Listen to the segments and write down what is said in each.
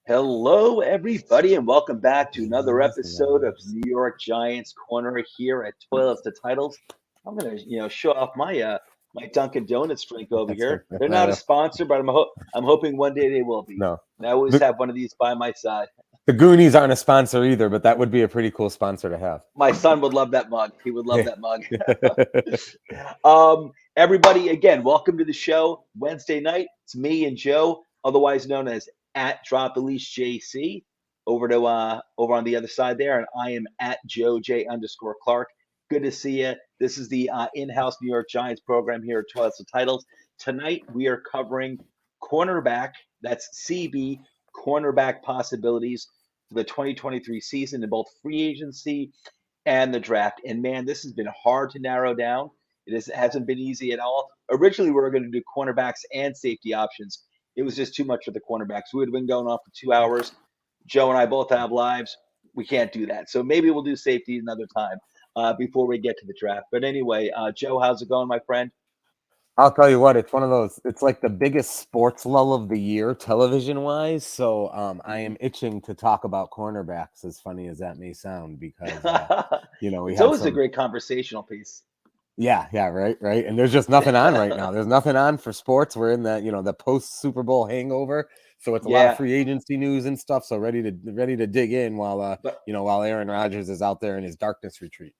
Hello, everybody, and welcome back to another Yes, episode of yes. New York Giants Corner here at Toilets to Titles. I'm gonna, show off my Dunkin' Donuts drink over That's here. They're not a sponsor, but I'm hoping one day they will be. no. And I always The, have one of these by my side. the Goonies aren't a sponsor either, but that would be a pretty cool sponsor to have. My son would love that mug. He would love Yeah. that mug. Everybody, again, welcome to the show. Wednesday night, it's me and Joe, otherwise known as at Drop the Leash JC, over on the other side there, and I am at Joe J underscore Clark. Good to see you. This is the in-house New York Giants program here at Toilets and Titles. Tonight we are covering cornerback. That's CB cornerback possibilities for the 2023 season in both free agency and the draft. And man, this has been hard to narrow down. Hasn't been easy at all. Originally, we were going to do cornerbacks and safety options. It was just too much for the cornerbacks. We would have been going on for 2 hours. Joe and I both have lives. We can't do that. So maybe we'll do safety another time before we get to the draft. But anyway, Joe, how's it going, my friend? I'll tell you what, it's one of those, it's like the biggest sports lull of the year, television wise. So I am itching to talk about cornerbacks, as funny as that may sound, because, we It's had always a some. great conversational piece. Yeah, right. And there's just nothing on right now. There's nothing on for sports. We're in the post Super Bowl hangover. So it's a lot of Yeah, free agency news and stuff. So ready to dig in while but while Aaron Rodgers is out there in his darkness retreat.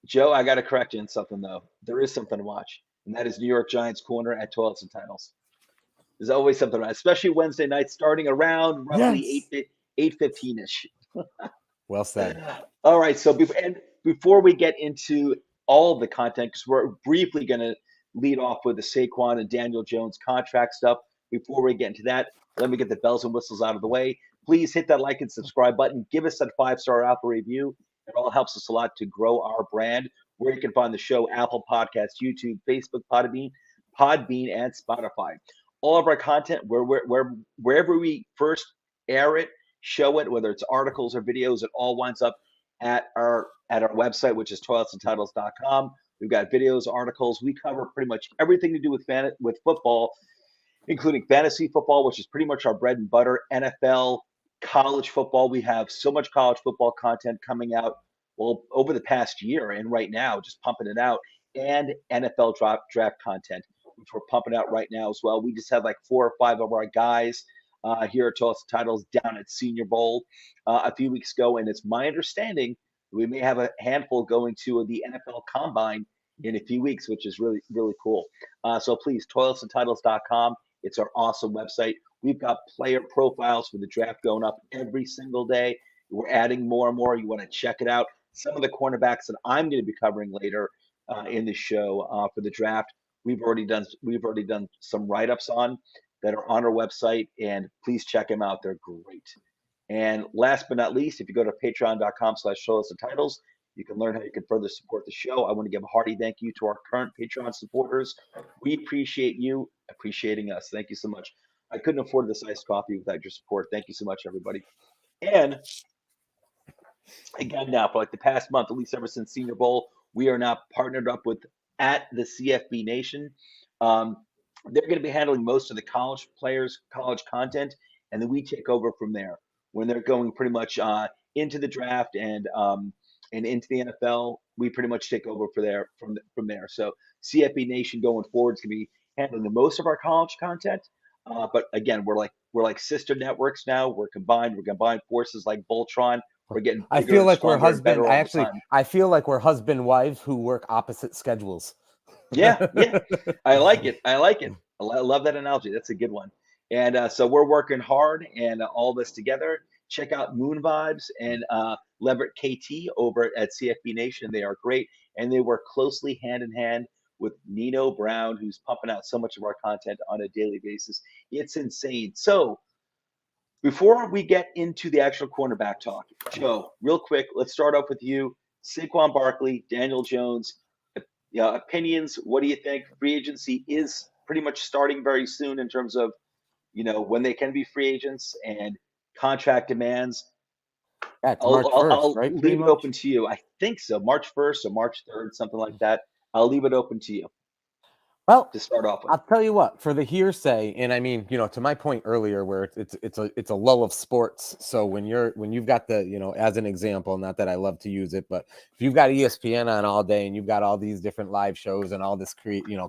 Joe, I got to correct you on something though. There is something to watch, and that is New York Giants corner at 12 and titles. There's always something, especially Wednesday night, starting around roughly Yes. 8:15 ish. Well said. All right, so before we get into all of the content, because we're briefly going to lead off with the Saquon and Daniel Jones contract stuff. Before we get into that, let me get the bells and whistles out of the way. Please hit that like and subscribe button. Give us that 5-star Apple review. It all helps us a lot to grow our brand. Where you can find the show: Apple Podcasts, YouTube, Facebook, Podbean, and Spotify. All of our content, wherever we first air it, show it, whether it's articles or videos, it all winds up at our website, which is toiletstotitles.com. We've got videos, articles. We cover pretty much everything to do with football, including fantasy football, which is pretty much our bread and butter, NFL, college football. We have so much college football content coming out, well, over the past year and right now, just pumping it out, and NFL draft content, which we're pumping out right now as well. We just had like 4 or 5 of our guys here at Toss Titles down at Senior Bowl a few weeks ago, and it's my understanding we may have a handful going to the NFL Combine in a few weeks, which is really, really cool. So please, toiletsandtitles.com. It's our awesome website. We've got player profiles for the draft going up every single day. We're adding more and more. You want to check it out. Some of the cornerbacks that I'm going to be covering later in the show for the draft, we've already done some write-ups on that are on our website, and please check them out. They're great. And last but not least, if you go to patreon.com/showlistofTitles, you can learn how you can further support the show. I want to give a hearty thank you to our current Patreon supporters. We appreciate you appreciating us. Thank you so much. I couldn't afford this iced coffee without your support. Thank you so much, everybody. And again, now for like the past month, at least ever since Senior Bowl, we are now partnered up with at the CFB Nation. Um, they're going to be handling most of the college players, college content, and then we take over from there. When they're going pretty much into the draft and into the NFL, we pretty much take over for there from there. So CFB Nation going forward is going to be handling the most of our college content. But again, we're like sister networks now. We're combined forces like Voltron. We're getting I bigger feel and like we're stronger and husband. better all the time. I feel like we're husband wives who work opposite schedules. Yeah, yeah. I like it. I like it. Love that analogy. That's a good one. And so we're working hard and all this together. Check out Moon Vibes and Leverett KT over at CFB Nation. They are great. And they work closely hand in hand with Nino Brown, who's pumping out so much of our content on a daily basis. It's insane. So before we get into the actual cornerback talk, Joe, real quick, let's start off with you. Saquon Barkley, Daniel Jones, opinions. What do you think? Free agency is pretty much starting very soon in terms of when they can be free agents and contract demands. Yeah, it's I'll March I'll, 1st, I'll right? Pretty leave it open much. to you. I think so, March 1st or March 3rd, something like that. I'll leave it open to you. Well, to start off with. I'll tell you what, for the hearsay, and I mean, to my point earlier, where it's a lull of sports. So when you've got the, as an example, not that I love to use it, but if you've got ESPN on all day and you've got all these different live shows and all this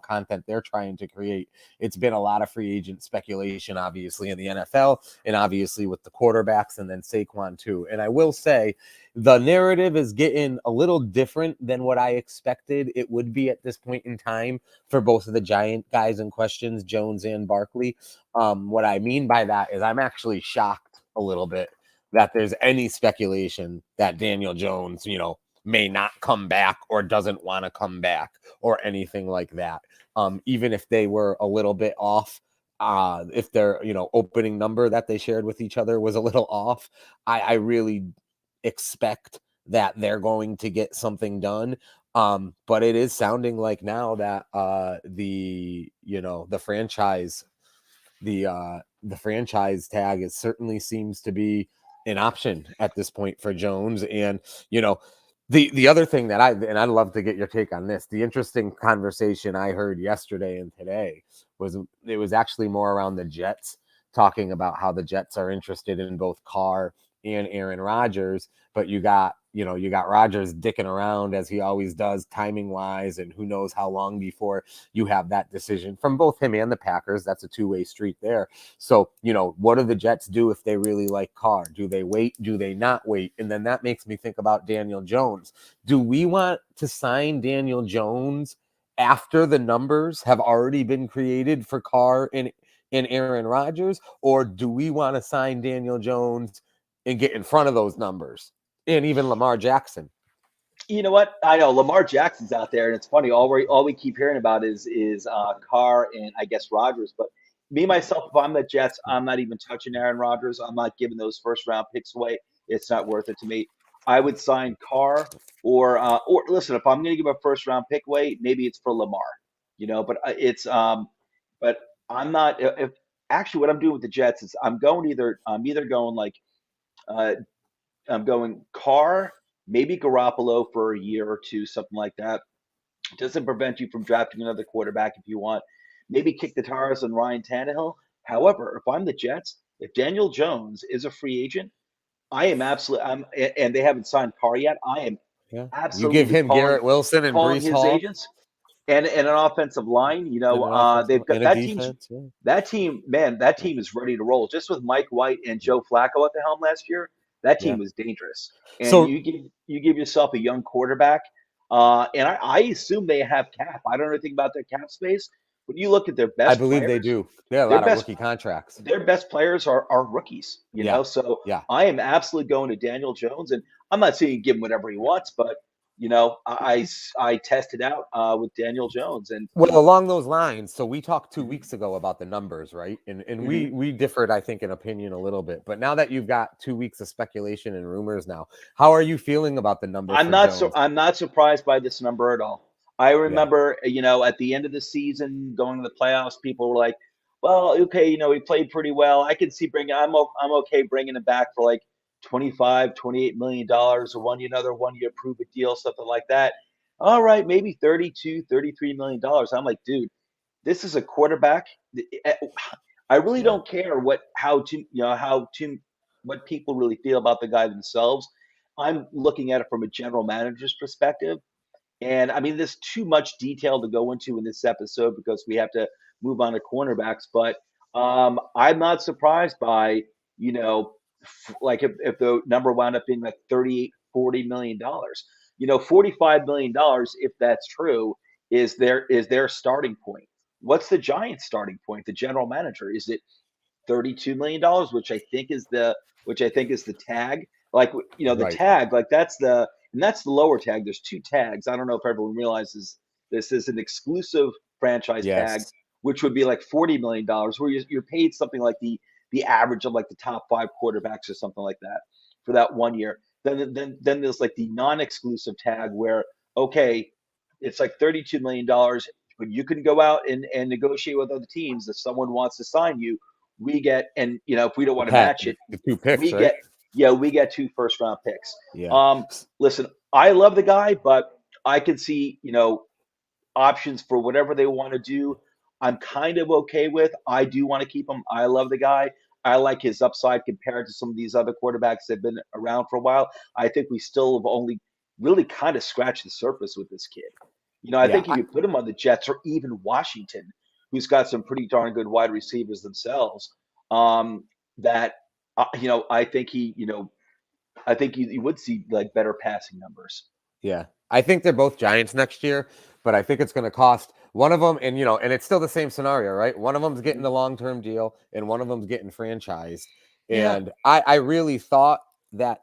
content they're trying to create, it's been a lot of free agent speculation, obviously in the NFL, and obviously with the quarterbacks, and then Saquon too. And I will say, the narrative is getting a little different than what I expected it would be at this point in time for both of the giant guys in questions, Jones and Barkley. What I mean by that is I'm actually shocked a little bit that there's any speculation that Daniel Jones, may not come back or doesn't want to come back or anything like that. Even if they were a little bit off, if their opening number that they shared with each other was a little off, I really expect that they're going to get something done. But it is sounding like now that the franchise, the franchise tag, it certainly seems to be an option at this point for Jones. And the other thing that I'd love to get your take on this. The interesting conversation I heard yesterday and today was actually more around the Jets, talking about how the Jets are interested in both Carr and Aaron Rodgers, but you got Rodgers dicking around as he always does, timing wise, and who knows how long before you have that decision from both him and the Packers. That's a two-way street there. So, what do the Jets do if they really like Carr? Do they wait? Do they not wait? And then that makes me think about Daniel Jones. Do we want to sign Daniel Jones after the numbers have already been created for Carr and Aaron Rodgers, or do we want to sign Daniel Jones and get in front of those numbers, and even Lamar Jackson? You know what? I know Lamar Jackson's out there, and it's funny. All we keep hearing about is Carr and I guess Rodgers. But me myself, if I'm the Jets, I'm not even touching Aaron Rodgers. I'm not giving those first round picks away. It's not worth it to me. I would sign Carr or listen. If I'm going to give a first round pick away, maybe it's for Lamar. But but I'm not. If actually what I'm doing with the Jets is I'm either going like uh, I'm going Carr, maybe Garoppolo for a year or two, something like that. It doesn't prevent you from drafting another quarterback if you want. Maybe kick the tires on Ryan Tannehill. However, if I'm the Jets, if Daniel Jones is a free agent, I am absolutely. And they haven't signed Carr yet. I am Yeah, you give absolutely him Garrett Wilson and calling Brees his Hall agents and an offensive line. and an offensive They've got and a defense. Yeah. that team. Man, that team is ready to roll. Just with Mike White and Joe Flacco at the helm last year, that team Yeah. was dangerous. And So you give yourself a young quarterback, and I assume they have cap. I don't know anything about their cap space, but you look at their I best believe they players. do. They have a Their lot of best rookie contracts. their best players are rookies. Yeah. So Yeah. I am absolutely going to Daniel Jones, and I'm not saying give him whatever he wants, but I tested out with Daniel Jones, and Well, along those lines, so we talked 2 weeks ago about the numbers, right? And mhm. we differed, I think, in opinion a little bit. But now that you've got 2 weeks of speculation and rumors now, how are you feeling about the number for Jones? I'm not surprised by this number at all. I Yeah. remember, at the end of the season, going to the playoffs, people were like, "Well, okay, he played pretty well. I can see I'm okay bringing him back for like 25, 28 million dollars, or another 1 year prove it deal, something like that. All right, maybe 32, 33 million dollars." I'm like, dude, this is a quarterback. I really Yeah. don't care what people really feel about the guy themselves. I'm looking at it from a general manager's perspective. And I mean, there's too much detail to go into in this episode because we have to move on to cornerbacks. But I'm not surprised by, like if the number wound up being like 38, $40 million. $45 million, if that's true, is their starting point. What's the Giants' starting point? The general manager, is it $32 million, which I think is the tag. Like the Right. tag, like that's the lower tag. There's two tags. I don't know if everyone realizes this is an exclusive franchise tag, Yes. which would be like $40 million, where you're paid something like the average of like the top five quarterbacks or something like that for that 1 year. Then there's like the non-exclusive tag where, okay, it's like $32 million, but you can go out and negotiate with other teams. If someone wants to sign you, we get, and if we don't The want to pack, match the, it, the two picks, we right? get yeah, we get two first round picks. Yeah. Um, Listen, I love the guy, but I can see options for whatever they want to do, I'm kind of okay with. I do want to keep him. I love the guy. I like his upside compared to some of these other quarterbacks that have been around for a while. I think we still have only really kind of scratched the surface with this kid. I Yeah, think if you put him on the Jets or even Washington, who's got some pretty darn good wide receivers themselves, that I think you would see like better passing numbers. yeah. I think they're both Giants next year, but I think it's going to cost one of them, and it's still the same scenario, right? One of them's getting Mhm. the long-term deal, and one of them's getting franchised. Yeah. And I really thought that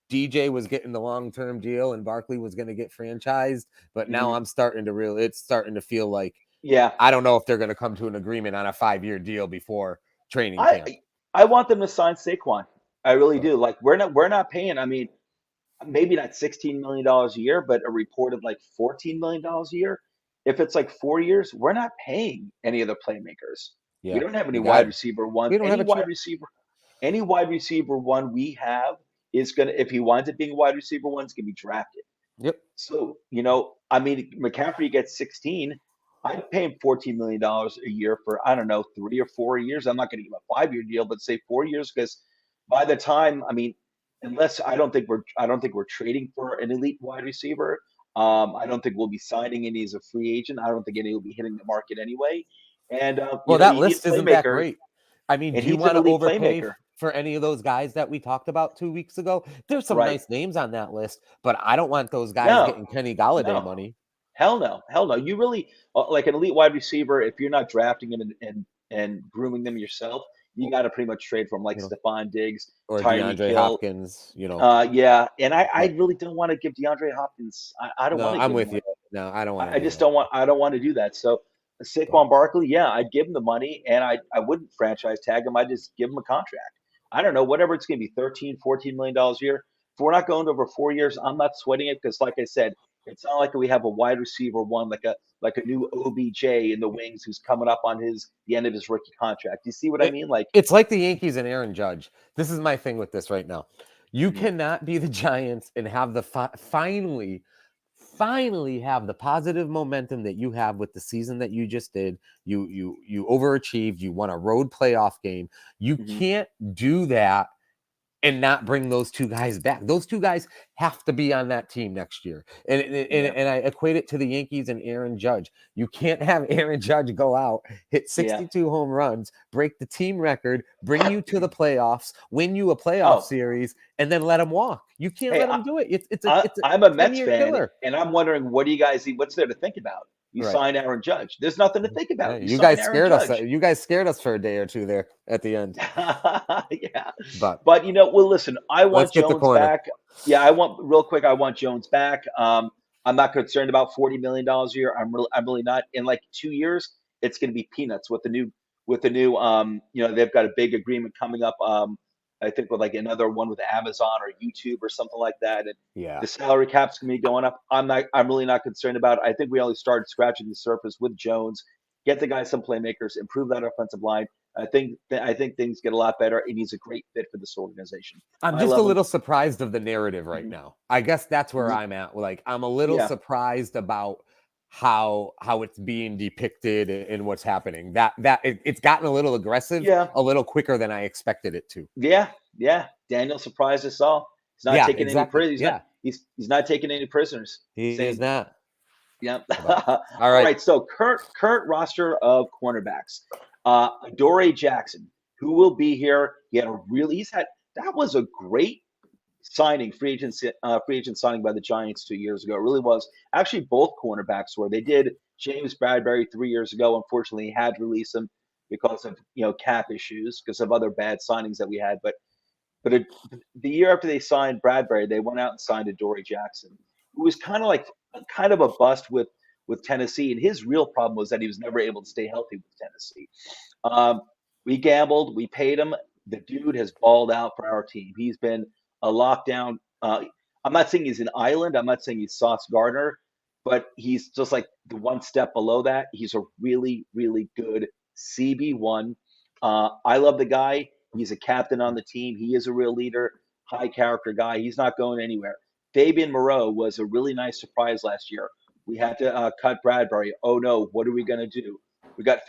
DJ was getting the long-term deal and Barkley was going to get franchised, but now Mhm. I'm starting to it's starting to feel like Yeah. I don't know if they're going to come to an agreement on a 5-year deal before training I camp. I want them to sign Saquon. I really do. Like we're not paying. I mean, maybe not $16 million a year, but a reported like $14 million a year. If it's like 4 years, we're not paying any of the playmakers. We Yeah, don't have any you got wide it. receiver ones. We don't have a choice. Any wide receiver one we have is gonna, if he winds up being a wide receiver one, is gonna be drafted. Yep. So, I mean, McCaffrey gets 16. I'd pay him $14 million a year for, I don't know, 3 or 4 years. I'm not going to give him a 5 year deal, but say 4 years, because by the time, I mean, unless I don't think we're trading for an elite wide receiver. I don't think we'll be signing any as a free agent. I don't think any will be hitting the market anyway. And Well, that you need list a isn't that playmaker, great. I mean, and do you he's an want to elite overpay playmaker, for any of those guys that we talked about 2 weeks ago? There's some right? nice names on that list, but I don't want those guys No, getting Kenny Galladay no. money. Hell no, hell no. You really like an elite wide receiver. If you're not drafting them and grooming them yourself, you got to pretty much trade for them, like You know, Stephon Diggs, or Tyreek DeAndre Hill. Hopkins, Yeah, and I but really don't want to give DeAndre Hopkins. I don't no, want to I'm give him with money. you. No, I don't want to I do just that. don't want. I don't want to do that. So But Saquon Barkley, yeah, I'd give him the money, and I wouldn't franchise tag him. I'd just give him a contract. I don't know, whatever it's going to be, 13, $14 million a year. If we're not going over 4 years, I'm not sweating it, because, like I said, it's not like we have a wide receiver one, like a new OBJ in the wings who's coming up on the end of his rookie contract. You see what I it, mean? Like, it's like the Yankees and Aaron Judge. This is my thing with this right now. You mm, cannot be the Giants and have the finally have the positive momentum that you have with the season that you just did. You overachieved. You won a road playoff game. You mhm, can't do that and not bring those two guys back. Those two guys have to be on that team next year. yeah, And I equate it to the Yankees and Aaron Judge. You can't have Aaron Judge go out, hit yeah. 62 home runs, break the team record, bring you to the playoffs, win you a playoff Oh, series, and then let him walk. You can't hey, let him do it. I, It's a I'm a Mets 10-year fan, killer. and I'm wondering, what do you guys? What's there to think about? You Right. sign Aaron Judge. There's nothing to think Yeah, about. You you sign guys Aaron scared us. Judge. You guys scared us for a day or two there at the end. Yeah, But but well, listen, I let's want get the Jones corner. back. Yeah, I want real quick. I want Jones back. I'm not concerned about $40 million a year. I'm really not. In like 2 years, it's going to be peanuts with the new. They've got a big agreement coming up. I think with like another one with Amazon or YouTube or something like that, and Yeah. the salary cap's going to be going up. I'm really not concerned about it. I think we only started scratching the surface with Jones. Get the guy some playmakers, improve that offensive line. I think things get a lot better, and he's a great fit for this organization. I'm I just a love him. little surprised of the narrative right Mhm. now. I guess that's where Mhm. I'm at. Like I'm a little Yeah, surprised about how it's being depicted and what's happening. It's gotten a little aggressive, yeah, a little quicker than I expected it to. yeah, yeah. Daniel surprised us all. He's not Yeah, taking any exactly. prisoners. He's not. Yeah, He's not taking any prisoners. he is Saying, not. yeah. But all All right. right. So current roster of cornerbacks. Adoree Jackson, who will be here. He's had, that was a great signing, free agent signing by the Giants 2 years ago. It really was. Actually, both cornerbacks were. They did James Bradbury 3 years ago. Unfortunately, he had to release him because of cap issues, because of other bad signings that we had. But the year after they signed Bradbury, they went out and signed Adoree Jackson, who was kind of a bust with Tennessee. And his real problem was that he was never able to stay healthy with Tennessee. Um, we gambled, we paid him. The dude has balled out for our team. He's been a lockdown. I'm not saying he's an island. I'm not saying he's Sauce Gardner, but he's just like the one step below that. He's a really, really good CB1. I love the guy. He's a captain on the team. He is a real leader, high character guy. He's not going anywhere. Fabian Moreau was a really nice surprise last year. We had to cut Bradbury. Oh no, what are we going to do? We got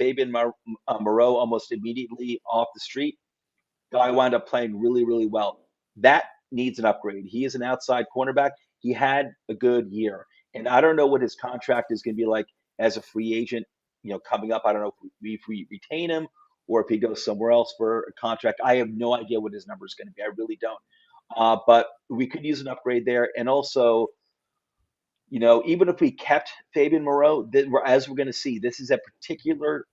Moreau almost immediately off the street. Guy wound up playing really, really well. That needs an upgrade. He is an outside cornerback. He had a good year, and I don't know what his contract is going to be like as a free agent. Coming up, I don't know if we retain him or if he goes somewhere else for a contract. I have no idea what his number is going to be. I really don't. But we could use an upgrade there, and also, even if we kept Fabian Moreau, as we're going to see, this is a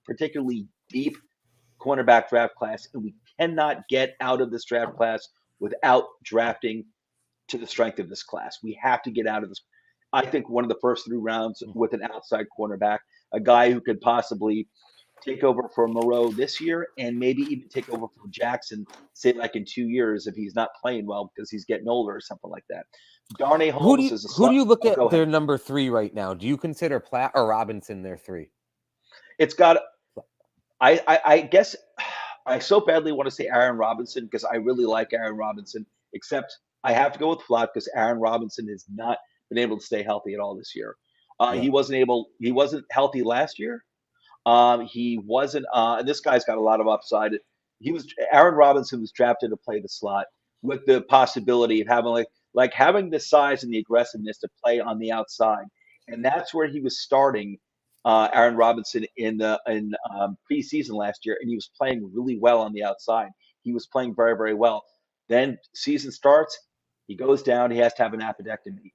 particularly deep cornerback draft class, and we cannot get out of this draft class without drafting to the strength of this class. We have to get out of this. I think one of the first 3 rounds with an outside cornerback, a guy who could possibly take over for Moreau this year and maybe even take over for Jackson, say like in 2 years if he's not playing well because he's getting older or something like that. Darnay Holmes is a who do slot. you look Oh, at go their ahead. number 3 right now? Do you consider Platt or Robinson their 3? It's got. I guess I so badly want to say Aaron Robinson because I really like Aaron Robinson, except I have to go with Flat because Aaron Robinson has not been able to stay healthy at all this year. Yeah. He wasn't healthy last year. He wasn't, and this guy's got a lot of upside. Aaron Robinson was drafted to play the slot with the possibility of having having the size and the aggressiveness to play on the outside, and that's where he was starting. Aaron Robinson in preseason last year, and he was playing really well on the outside. He was playing very, very well. Then season starts, he goes down. He has to have an appendectomy.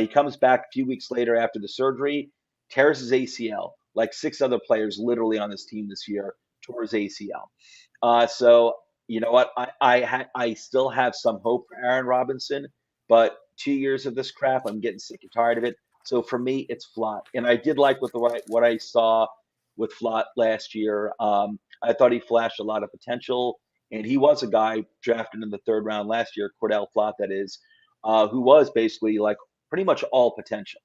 He comes back a few weeks later after the surgery, tears his ACL. Like 6 other players, literally on this team this year, tore his ACL. So you know what? I still have some hope for Aaron Robinson, but 2 years of this crap, I'm getting sick and tired of it. So for me, it's Flott. And I did like what I saw with Flott last year. I thought he flashed a lot of potential, and he was a guy drafted in the 3rd round last year, Cordell Flott, that is, who was basically like pretty much all potential.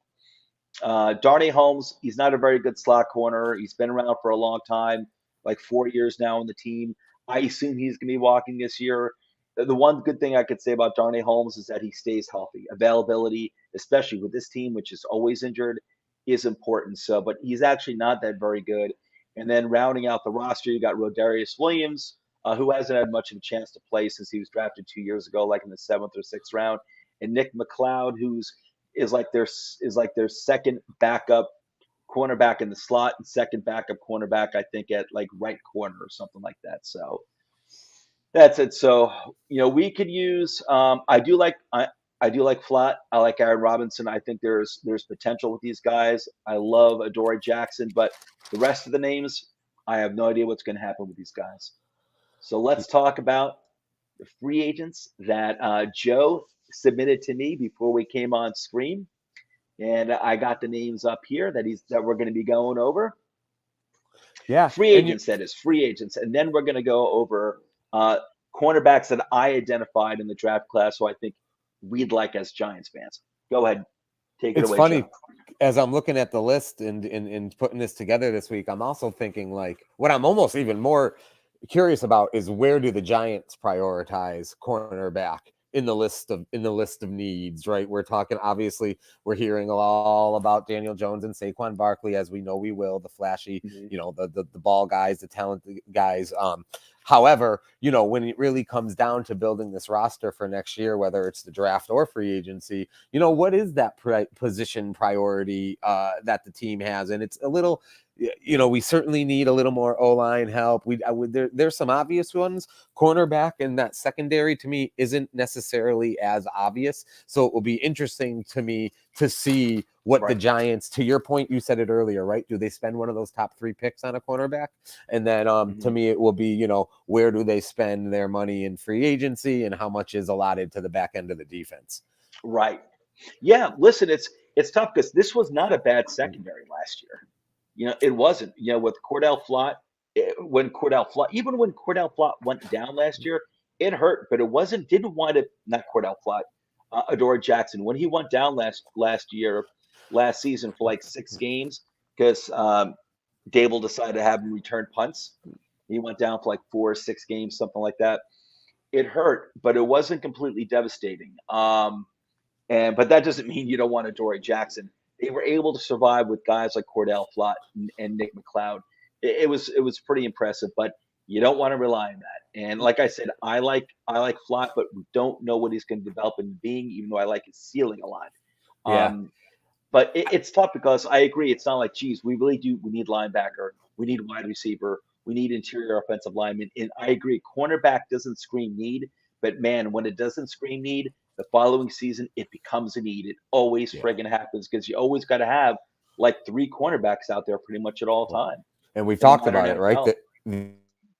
Darnay Holmes, he's not a very good slot corner. He's been around for a long time, like 4 years now on the team. I assume he's going to be walking this year. The one good thing I could say about Darnay Holmes is that he stays healthy. Availability, especially with this team, which is always injured, is important. So, but he's actually not that very good. And then rounding out the roster, you got Rodarius Williams, who hasn't had much of a chance to play since he was drafted 2 years ago, like in the 7th or 6th round, and Nick McLeod, who's is like their second backup cornerback in the slot and second backup cornerback, I think, at like right corner or something like that. So that's it. So we could use. I do like Flat. I like Aaron Robinson. I think there's potential with these guys. I love Adoree Jackson, but the rest of the names, I have no idea what's going to happen with these guys. So let's talk about the free agents that Joe submitted to me before we came on screen, and I got the names up here that we're going to be going over. Yeah, Free and you agents, that is free agents, and then we're going to go over uh, cornerbacks that I identified in the draft class, so I think we'd like as Giants fans. Go ahead, take it it's away, funny Joe. as I'm looking at the list and putting this together this week, I'm also thinking like what I'm almost even more curious about is where do the Giants prioritize cornerback in the list of needs, right? We're talking obviously we're hearing all about Daniel Jones and Saquon Barkley, as we know we will, the flashy, Mm-hmm. the ball guys, the talented guys. However, when it really comes down to building this roster for next year, whether it's the draft or free agency, what is that position priority that the team has? And it's a little, we certainly need a little more O-line help. There's some obvious ones. Cornerback and that secondary to me isn't necessarily as obvious. So it will be interesting to me to see what the Right. Giants, to your point, you said it earlier, right? Do they spend one of those top 3 picks on a cornerback? And then Mm-hmm. to me, it will be, where do they spend their money in free agency and how much is allotted to the back end of the defense? Right. Yeah. Listen, it's tough because this was not a bad secondary last year. It wasn't. With Cordell Flott, even when Cordell Flott went down last year, it hurt, but it wasn't. Didn't wind up not Cordell Flott, Adoree Jackson when he went down last season for like 6 games because Dable decided to have him return punts. He went down for like 4 or 6 games, something like that. It hurt, but it wasn't completely devastating. But that doesn't mean you don't want Adoree Jackson. they were able to survive with guys like Cordell Flott and Nick McLeod. It was pretty impressive, but you don't want to rely on that. And like I said, I like Flott, but we don't know what he's going to develop into being, even though I like his ceiling a lot. Yeah, Um, but it's tough because I agree. It's not like, geez, we really do. We need linebacker. We need wide receiver. We need interior offensive lineman. And I agree. Cornerback doesn't scream need, but man, when it doesn't scream need, the following season it becomes a need. It always yeah. friggin' happens because you always got to have like three cornerbacks out there pretty much at all time And we've in the talked modern about it, right? NFL.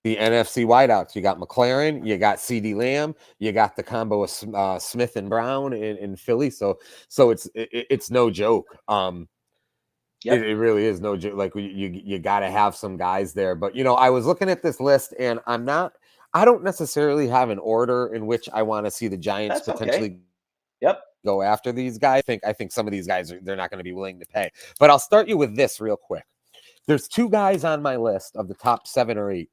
The NFC wideouts. You got McLaren, you got CD Lamb, you got the combo of Smith and Brown in Philly. So it's no joke. Yep, It really is no joke. Like you got to have some guys there. But I was looking at this list, and I don't necessarily have an order in which I want to see the Giants that's okay. potentially Yep. go after these guys. I think some of these guys they're not going to be willing to pay. But I'll start you with this real quick. There's two guys on my list of the top 7 or 8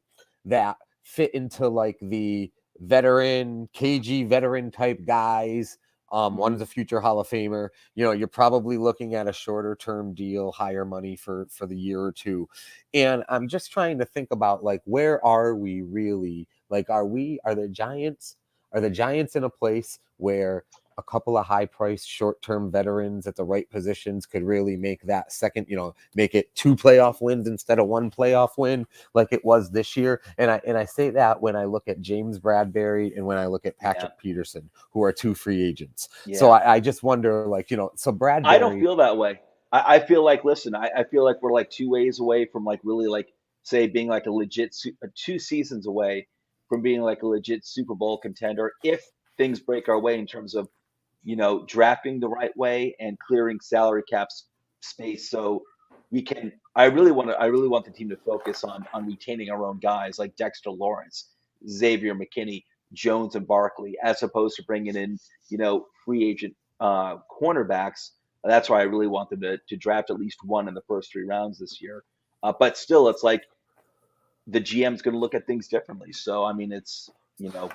that fit into like the veteran, KG veteran type guys. Hmm. One's a future Hall of Famer. You're probably looking at a shorter term deal, higher money for the year or two. And I'm just trying to think about like, where are we really? Like, are the Giants in a place where a couple of high-priced short-term veterans at the right positions could really make that second, make it 2 playoff wins instead of 1 playoff win like it was this year. And I say that when I look at James Bradberry and when I look at Yeah. Patrick Peterson, who are 2 free agents. So Yeah. I just wonder, like, so I don't Bradberry, feel that way. I feel like, listen, I feel like we're like 2 ways away from like really like say being like a legit 2 seasons away from being like a legit Super Bowl contender if things break our way in terms of drafting the right way and clearing salary caps space so we can. I really want the team to focus on retaining our own guys like Dexter Lawrence, Xavier McKinney, Jones, and Barkley, as opposed to bringing in free agent cornerbacks. That's why I really want them to draft at least one in the first 3 rounds this year. But still, it's like the GM's going to look at things differently. So I mean,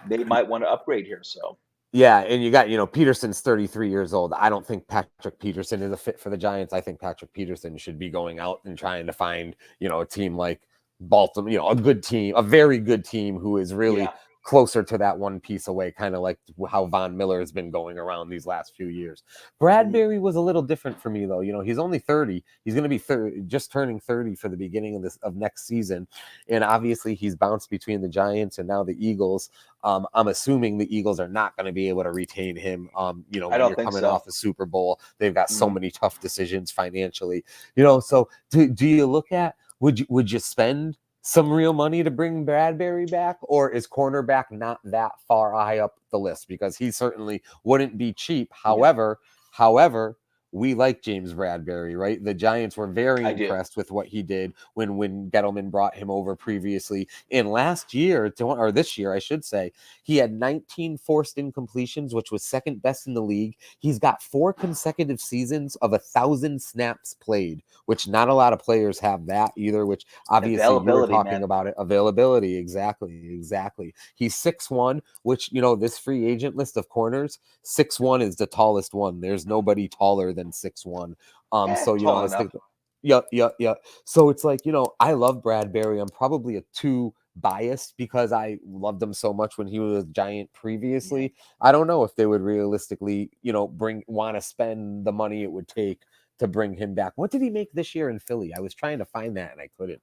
they might want to upgrade here. So yeah, and you got, Peterson's 33 years old. I don't think Patrick Peterson is a fit for the Giants. I think Patrick Peterson should be going out and trying to find, a team like Baltimore, a good team, a very good team who is really yeah, closer to that one piece away, kind of like how Von Miller has been going around these last few years. mhm, Bradberry was a little different for me though. He's only 30. He's going to be just turning 30 for the beginning of next season. And obviously he's bounced between the Giants and now the Eagles. I'm assuming the Eagles are not going to be able to retain him. I When don't you're think coming so. off a Super Bowl, they've got so Mhm. many tough decisions financially. So do you look at would you spend some real money to bring Bradberry back, or is cornerback not that far high up the list? Because he certainly wouldn't be cheap. Yeah, However, we like James Bradberry, right? The Giants were very I do. impressed with what he did when Gettleman brought him over previously. And last year, or this year, I should say, he had 19 forced incompletions, which was second best in the league. He's got 4 consecutive seasons of 1,000 snaps played, which not a lot of players have that either, which obviously you were Availability, talking man. about it. Availability. Exactly. He's 6'1", which, this free agent list of corners, 6'1" is the tallest one. There's nobody taller than 6'1". So, I Tall was enough. thinking, yeah. So it's like, I love Bradberry. I'm probably a 2 biased because I loved him so much when he was a Giant Yeah. previously. I don't know if they would realistically, want to spend the money it would take to bring him back. What did he make this year in Philly? I was trying to find that and I couldn't.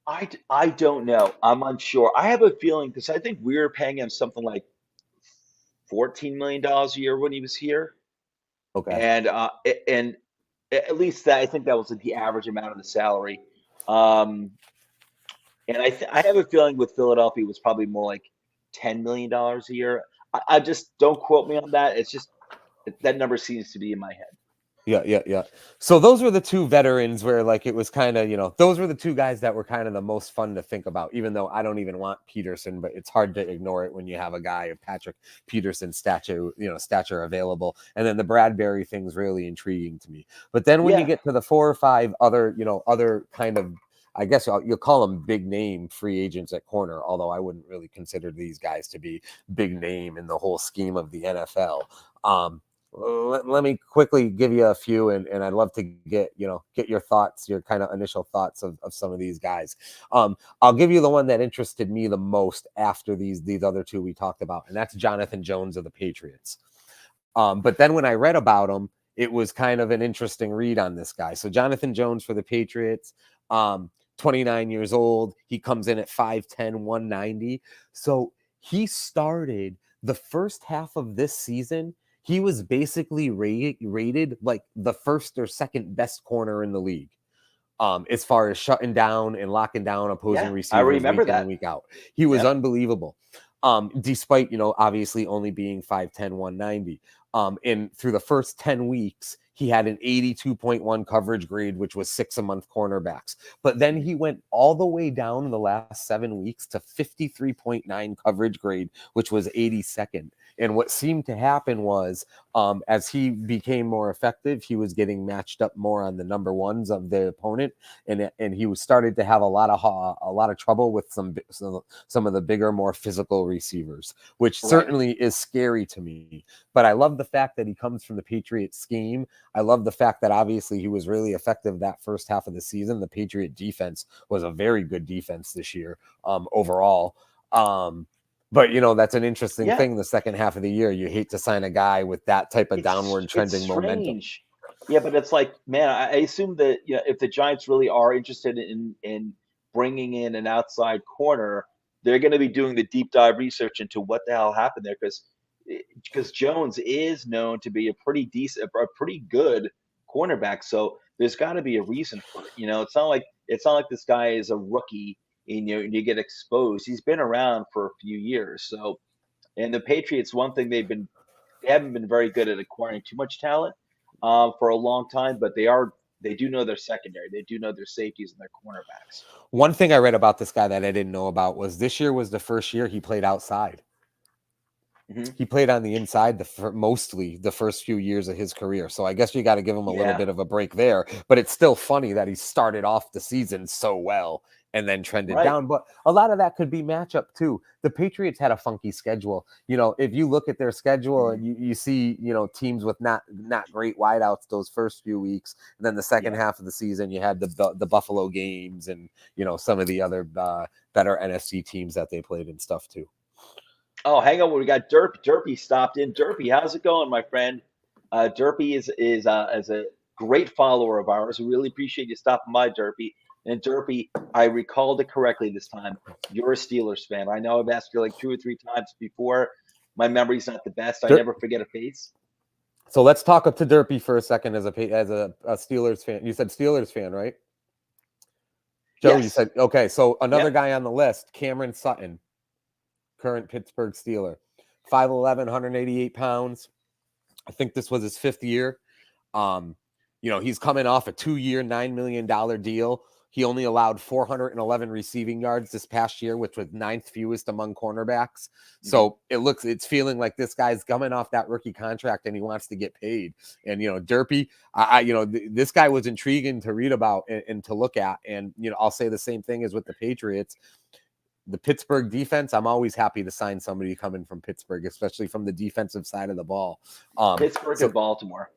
I don't know. I'm unsure. I have a feeling because I think we were paying him something like $14 million a year when he was here, Okay. and at least that I think that was like the average amount of the salary. Um, and I have a feeling with Philadelphia it was probably more like $10 million a year. I just don't quote me on that. It's just that number seems to be in my head. Yeah. So those were the 2 veterans where like it was kind of, those were the 2 guys that were kind of the most fun to think about, even though I don't even want Peterson, but it's hard to ignore it when you have a guy of Patrick Peterson's stature available. And then the Bradberry thing's really intriguing to me. But then when you Yeah, get to the 4 or 5 other kind of, I guess you'll call them big name free agents at corner, although I wouldn't really consider these guys to be big name in the whole scheme of the NFL. let me quickly give you a few, and I'd love to get your thoughts, your kind of initial thoughts of some of these guys. I'll give you the one that interested me the most after these other two we talked about, and that's Jonathan Jones of the Patriots. But then when I read about him, it was kind of an interesting read on this guy. So Jonathan Jones for the Patriots, 29 years old. He comes in at 5'10", 190. So he started the first half of this season. He was basically rated like the first or second best corner in the league. As far as shutting down and locking down opposing Yeah, I receivers remember week in and that. week out. He was Yeah. unbelievable. Despite, obviously only being 5'10", 190. And through the first 10 weeks, he had an 82.1 coverage grade, which was 6 a month cornerbacks. But then he went all the way down in the last 7 weeks to 53.9 coverage grade, which was 82nd. And what seemed to happen was, as he became more effective, he was getting matched up more on the number ones of the opponent, and he was started to have a lot of trouble with some of the bigger, more physical receivers, which Right. certainly is scary to me. But I love the fact that he comes from the Patriots scheme. I love the fact that obviously he was really effective that first half of the season. The Patriot defense was a very good defense this year, overall. But that's an interesting Yeah. thing. The second half of the year, you hate to sign a guy with that type of downward It's trending momentum. strange. Yeah, but it's like, man, I assume that if the Giants really are interested in bringing in an outside corner, they're going to be doing the deep dive research into what the hell happened there, because Jones is known to be a pretty decent, a pretty good cornerback. So there's got to be a reason for it. It's not like this guy is a rookie and you get exposed. He's been around for a few years. So, and the Patriots, one thing they haven't been very good at acquiring too much talent for a long time, but they do know their secondary. They do know their safeties and their cornerbacks. One thing I read about this guy that I didn't know about was this year was the first year he played outside. Hmm. He played on the inside mostly the first few years of his career. So I guess you got to give him a little Yeah, bit of a break there. But it's still funny that he started off the season so well and then trended right. down. But a lot of that could be matchup too. The Patriots had a funky schedule. If you look at their schedule Hmm. and you see, teams with not great wideouts those first few weeks, and then the second Yeah. half of the season you had the Buffalo games and some of the other better NFC teams that they played and stuff too. Oh, hang on. We got Derp. Derpy stopped in. Derpy, how's it going, my friend? Derpy is a great follower of ours. We really appreciate you stopping by, Derpy. And Derpy, I recalled it correctly this time. You're a Steelers fan. I know I've asked you like 2 or 3 times before. My memory's not the best. I never forget a face. So let's talk up to Derpy for a second as a Steelers fan. You said Steelers fan, right? Joe, you Yes. said okay. So another Yep. guy on the list, Cameron Sutton, current Pittsburgh Steeler, 5'11", 188 pounds. I think this was his 5th year. Um, he's coming off a 2-year, $9 million deal. He only allowed 411 receiving yards this past year, which was 9th fewest among cornerbacks. Mhm. So it's feeling like this guy's coming off that rookie contract and he wants to get paid. And, Derpy, this guy was intriguing to read about and to look at. And, I'll say the same thing as with the Patriots. The Pittsburgh defense, I'm always happy to sign somebody coming from Pittsburgh, especially from the defensive side of the ball. Pittsburgh So and Baltimore.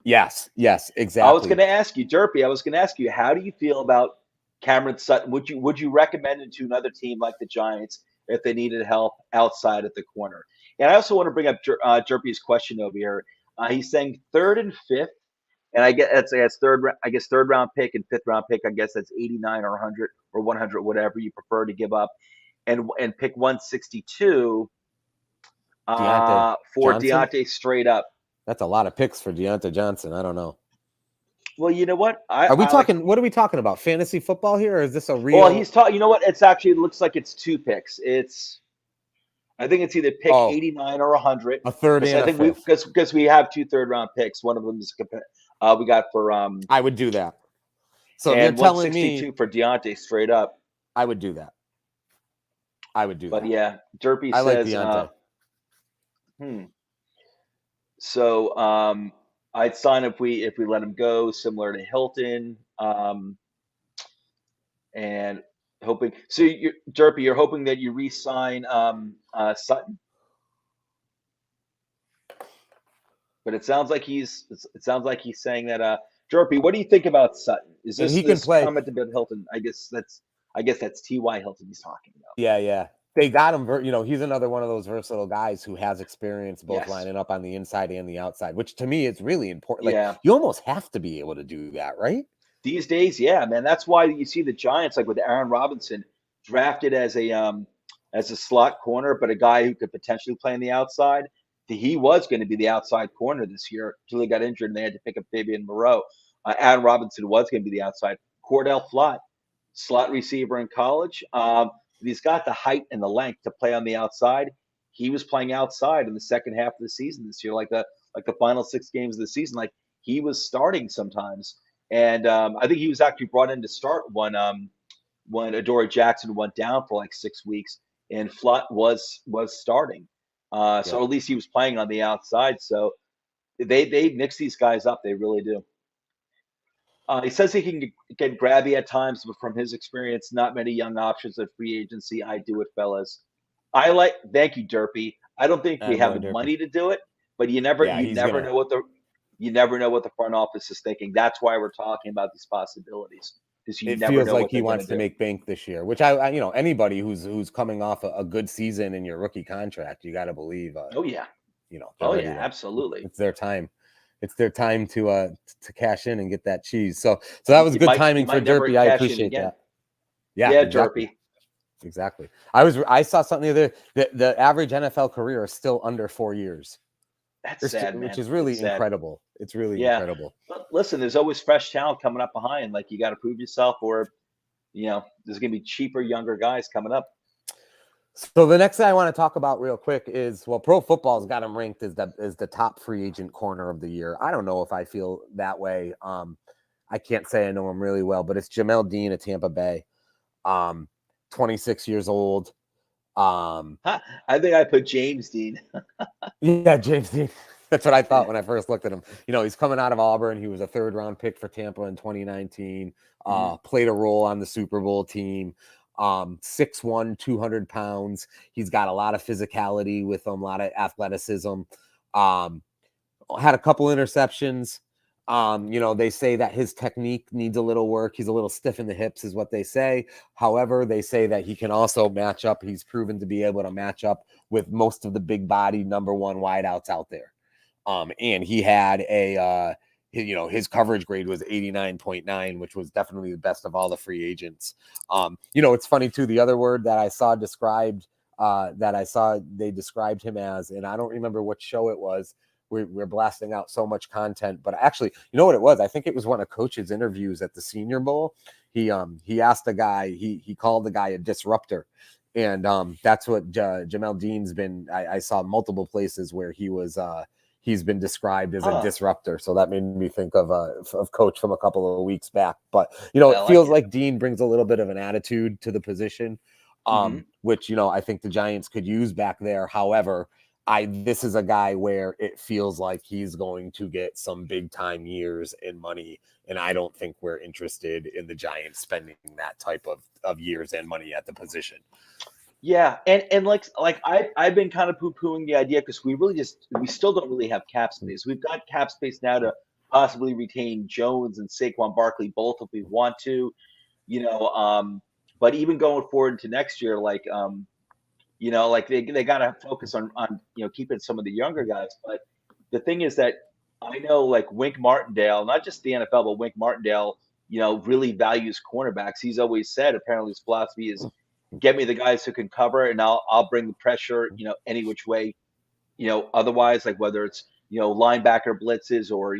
yes, I was going exactly. to ask you, Derpy. I was going to ask you, how do you feel about Cameron Sutton? Would you recommend him to another team like the Giants if they needed help outside at the corner? And I also want to bring up Derpy's question over here. He's saying third and fifth, and I guess that's third. I guess third round pick and fifth round pick. I guess that's 89 or 100 or 100, whatever you prefer to give up, and pick 162 Deontay for Johnson. Deontay straight up. That's a lot of picks for Deontay Johnson. I don't know. Well, you know what? Are we I like. talking? What are we talking about? Fantasy football here, or is this a Well, real? he's talking. You know what? It's actually it looks like it's 2 picks. I think it's either pick Oh, 89 or 100 a third because I and a think we fifth. because we have 2 third round picks. One of them is we got for I would do that. So if you're and telling me, 162 for Deontay straight up. I would do that. I would do But that. yeah, Derpy I like says, Deontay. hmm. So I'd sign if we let him go, similar to Hilton, and hoping. So Derpy, you're hoping that you re-sign Sutton. But it sounds like he's saying that. Jerpy, what do you think about Sutton? Is And this he can this play. comment about Hilton? I guess that's T.Y. Hilton he's talking about. Yeah, yeah. They got him. He's another one of those versatile guys who has experience both Yes. lining up on the inside and the outside, which to me is really important. Like Yeah. you almost have to be able to do that, right? These days, yeah, man. That's why you see the Giants, like with Aaron Robinson, drafted as a slot corner, but a guy who could potentially play on the outside. He was going to be the outside corner this year until he got injured and they had to pick up Fabian Moreau. Aaron Robinson was going to be the outside. Cordell Flott, slot receiver in college. He's got the height and the length to play on the outside. He was playing outside in the second half of the season this year, like the final 6 games of the season. Like he was starting sometimes. And I think he was actually brought in to start when Adoree Jackson went down for like 6 weeks, and Flutt was starting. Yep. So at least he was playing on the outside. So they mix these guys up. They really do. He says he can get grabby at times, but from his experience, not many young options at free agency. I do it, fellas. Thank you, Derpy. I don't think we have Attaboy, the Derpy. money to do it, but Yeah, he's gonna. you never know what the front office is thinking. That's why we're talking about these possibilities because you It never feels know like what he they're going to wants to do. make bank this year, which anybody who's coming off a good season in your rookie contract, you got to believe. Oh yeah, They're oh ready yeah, to. absolutely. It's their time. It's their time to cash in and get that cheese. So that was good You timing for might never Derpy. I cash in appreciate again. that. Yeah, Yeah, exactly. Derpy. Exactly. I saw something the other. The average NFL career is still under 4 years, That's sad, which man. is really It's sad. incredible. It's really Yeah, incredible. but listen, there's always fresh talent coming up behind. Like you got to prove yourself, or there's going to be cheaper, younger guys coming up. So the next thing I want to talk about real quick is, well, Pro Football's got him ranked as the top free agent corner of the year. I don't know if I feel that way. I can't say I know him really well, but it's Jamel Dean at Tampa Bay. 26 years old. I think I put James Dean. Yeah, James Dean. That's what I thought when I first looked at him. He's coming out of Auburn. He was a third-round pick for Tampa in 2019. Played a role on the Super Bowl team. 6'1", 200 pounds. He's got a lot of physicality with him, a lot of athleticism. Had a couple interceptions. They say that his technique needs a little work. He's a little stiff in the hips is what they say. However, they say that he can also match up. He's proven to be able to match up with most of the big body number one wideouts out there. And he had his coverage grade was 89.9, which was definitely the best of all the free agents. It's funny too. The other word that I saw described they described him as, and I don't remember what show it was. We're blasting out so much content, but actually, you know what it was? I think it was one of Coach's interviews at the Senior Bowl. He asked the guy, he called the guy a disruptor. And that's what Jamel Dean's been. I saw multiple places where he's been described as a disruptor. So that made me think of Coach from a couple of weeks back. But it feels like Dean brings a little bit of an attitude to the position, which I think the Giants could use back there. However, this is a guy where it feels like he's going to get some big time years and money, and I don't think we're interested in the Giants spending that type of years and money at the position. Yeah, and like I've been kind of poo-pooing the idea because we still don't really have cap space. We've got cap space now to possibly retain Jones and Saquon Barkley both if we want to, but even going forward into next year, like they got to focus on keeping some of the younger guys. But the thing is that I know like Wink Martindale, not just the NFL, but Wink Martindale, really values cornerbacks. He's always said apparently his philosophy is get me the guys who can cover, and I'll bring the pressure, any which way, otherwise, like whether it's linebacker blitzes or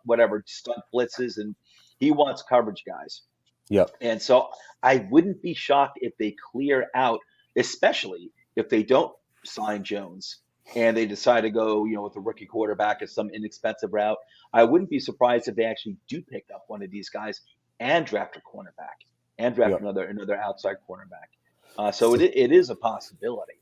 whatever stunt blitzes, and he wants coverage guys. Yep. And so I wouldn't be shocked if they clear out, especially if they don't sign Jones and they decide to go, with a rookie quarterback as some inexpensive route. I wouldn't be surprised if they actually do pick up one of these guys and draft a cornerback and draft another outside cornerback. So it is a possibility.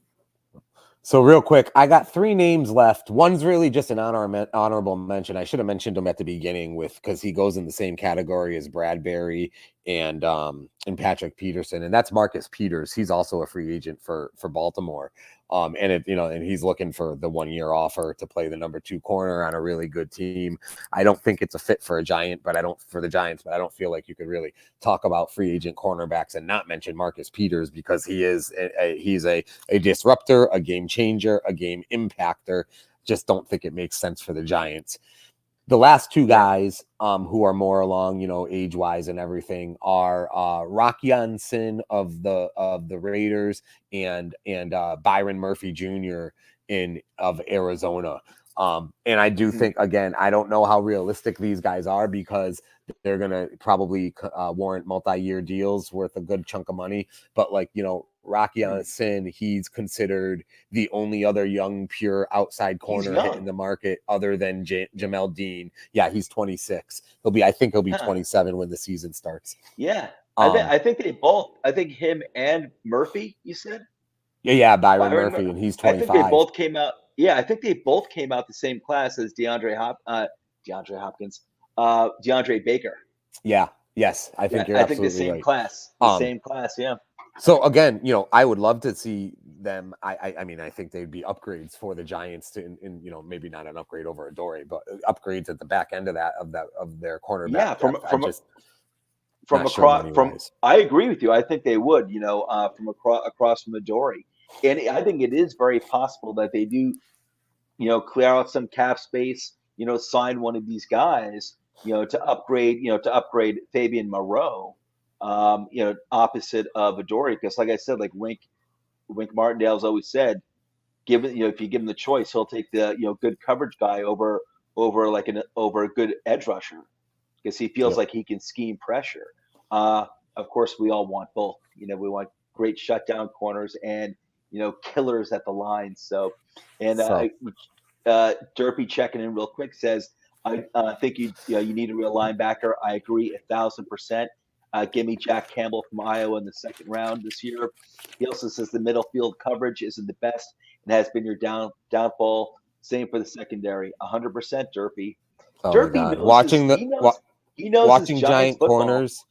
So real quick, I got 3 names left. One's really just an honorable mention. I should have mentioned him at the beginning because he goes in the same category as Bradbury and Patrick Peterson, and that's Marcus Peters. He's also a free agent for Baltimore. And and he's looking for the 1-year offer to play the number 2 corner on a really good team. I don't think it's a fit for the Giants, but I don't feel like you could really talk about free agent cornerbacks and not mention Marcus Peters, because he's a disruptor, a game changer, a game impactor. Just don't think it makes sense for the Giants. The last 2 guys who are more along, age-wise and everything are Rocky Sin of the Raiders and Byron Murphy Jr. of Arizona. And I do think, again, I don't know how realistic these guys are, because they're going to probably warrant multi-year deals worth a good chunk of money. But Rocky Sin, he's considered the only other young, pure outside corner hitting the market other than Jamel Dean. Yeah, he's 26. I think he'll be 27 when the season starts. Yeah. I think they both, I think him and Murphy, you said? Yeah, Byron Murphy, and he's 25. I think they both came out. Yeah, I think they both came out the same class as DeAndre Hopkins, DeAndre Baker. Yeah. Yes, I think you're absolutely right. The same class. The same class, yeah. So again, I would love to see them. I mean, I think they'd be upgrades for the Giants to, maybe not an upgrade over Adoree, but upgrades at the back end of their cornerback. Yeah, I agree with you. I think they would, from across from Adoree, and I think it is very possible that they do, clear out some cap space, sign one of these guys, to upgrade Fabian Moreau, opposite of Adoree, because like I said, like Wink Martindale's always said, if you give him the choice, he'll take the good coverage guy over a good edge rusher, because he feels like he can scheme pressure. Of course, we all want both. We want great shutdown corners and killers at the line. Derpy checking in real quick says, I think you need a real linebacker. I agree 1,000%. Give me Jack Campbell from Iowa in the second round this year. He also says the middle field coverage isn't the best and has been your downfall. Same for the secondary. 100%, Derpy. Oh Derpy knows watching giant football. Corners.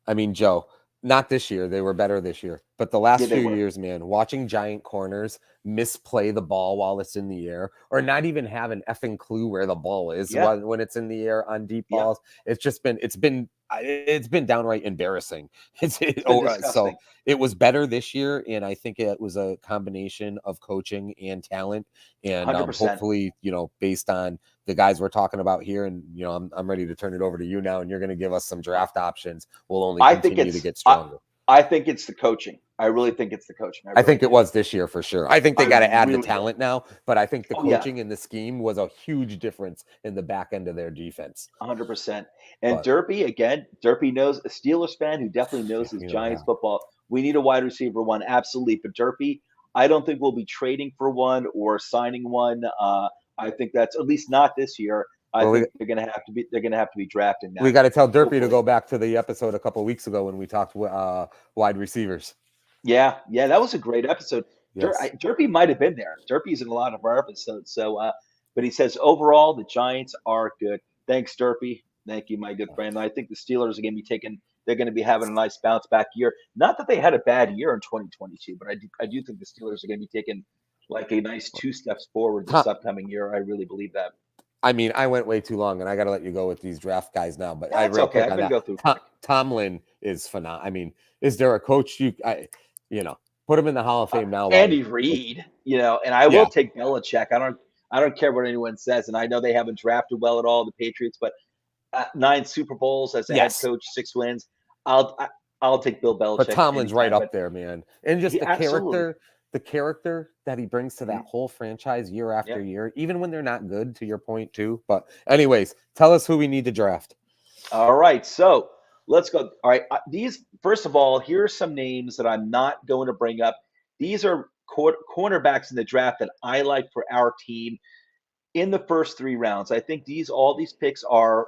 I mean, Joe, not this year. They were better this year. But the last few years, man, watching giant corners misplay the ball while it's in the air, or not even have an effing clue where the ball is when it's in the air on deep balls. It's been downright embarrassing. So it was better this year, and I think it was a combination of coaching and talent, and hopefully, based on the guys we're talking about here, and I'm ready to turn it over to you now, and you're going to give us some draft options. We'll only continue to get stronger. I think it's the coaching. I really think it's the coaching. I think it was this year for sure. I think they got to add the talent now, but I think the coaching and the scheme was a huge difference in the back end of their defense. 100%. And Derpy knows, a Steelers fan who definitely knows his Giants football. We need a wide receiver one, absolutely. But Derpy, I don't think we'll be trading for one or signing one. I think that's at least not this year. I think they're going to have to be drafting now. We got to tell Derpy to go back to the episode a couple of weeks ago when we talked wide receivers. Yeah, that was a great episode. Yes. Derpy might have been there. Derpy's in a lot of our episodes. So, but he says overall the Giants are good. Thanks, Derpy. Thank you, my good friend. I think the Steelers are going to be they're going to be having a nice bounce back year. Not that they had a bad year in 2022, but I do think the Steelers are going to be taking like a nice 2 steps forward this upcoming year. I really believe that. I mean, I went way too long, and I got to let you go with these draft guys now. But that's okay. I'm going to go through. Tomlin is phenomenal. I mean, is there a coach put him in the Hall of Fame now? Andy Reid, and I will take Belichick. I don't care what anyone says, and I know they haven't drafted well at all, the Patriots, but 9 Super Bowls as a head coach, 6 wins. I'll take Bill Belichick. But Tomlin's right up there, man, and just the character that he brings to that whole franchise year after year, even when they're not good, to your point too. But anyways, tell us who we need to draft. All right, so let's go. All right, first of all, here are some names that I'm not going to bring up. These are cornerbacks in the draft that I like for our team in the first 3 rounds. I think all these picks are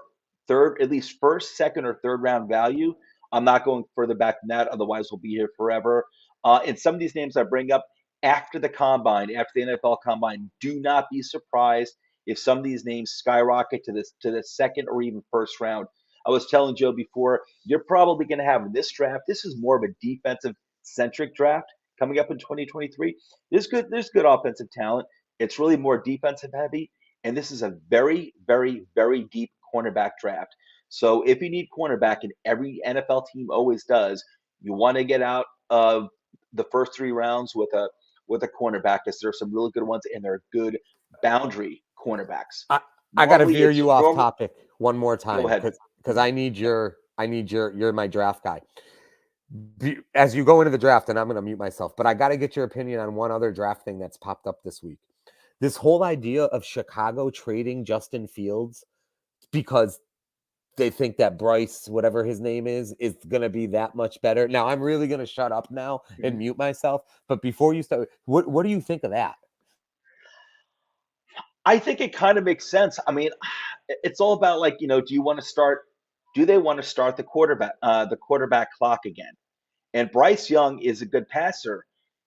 at least first, second, or third round value. I'm not going further back than that. Otherwise, we'll be here forever. And some of these names I bring up after the combine, after the NFL combine, do not be surprised if some of these names skyrocket to the second or even first round. I was telling Joe before, you're probably going to have in this draft. This is more of a defensive centric draft coming up in 2023. There's good offensive talent. It's really more defensive heavy, and this is a very, very, very deep cornerback draft. So if you need cornerback, and every NFL team always does, you want to get out of the first 3 rounds with a cornerback, because there are some really good ones, and they're good boundary cornerbacks. I, I got to Normally, veer it's you off normal. topic one more Go time ahead. because you're my draft guy. As you go into the draft, and I'm going to mute myself, but I got to get your opinion on one other draft thing that's popped up this week. This whole idea of Chicago trading Justin Fields because they think that Bryce, whatever his name is going to be that much better. Now, I'm really going to shut up now and mute myself. But before you start, what do you think of that? I think it kind of makes sense. I mean, it's all about, like, do they want to start the quarterback clock again? And Bryce Young is a good passer.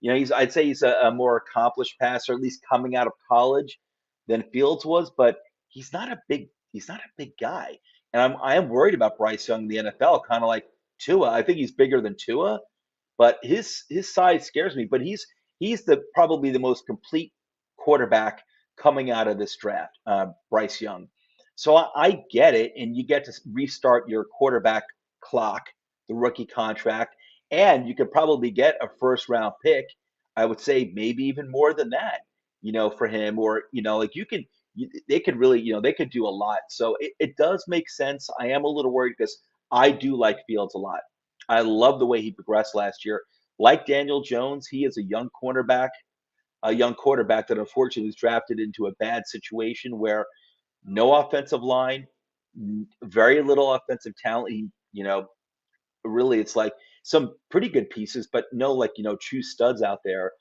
I'd say he's a more accomplished passer, at least coming out of college, than Fields was. But he's not a big guy, and I am worried about Bryce Young in the NFL, kind of like Tua. I think he's bigger than Tua, but his size scares me. But he's the probably the most complete quarterback coming out of this draft, Bryce Young. So I get it, and you get to restart your quarterback clock, the rookie contract, and you could probably get a first round pick. I would say maybe even more than that, for him, or like they could really, they could do a lot. So it does make sense. I am a little worried because I do like Fields a lot. I love the way he progressed last year. Like Daniel Jones, he is a young quarterback that unfortunately was drafted into a bad situation where no offensive line, very little offensive talent. Really, it's like some pretty good pieces, but no, like, true studs out there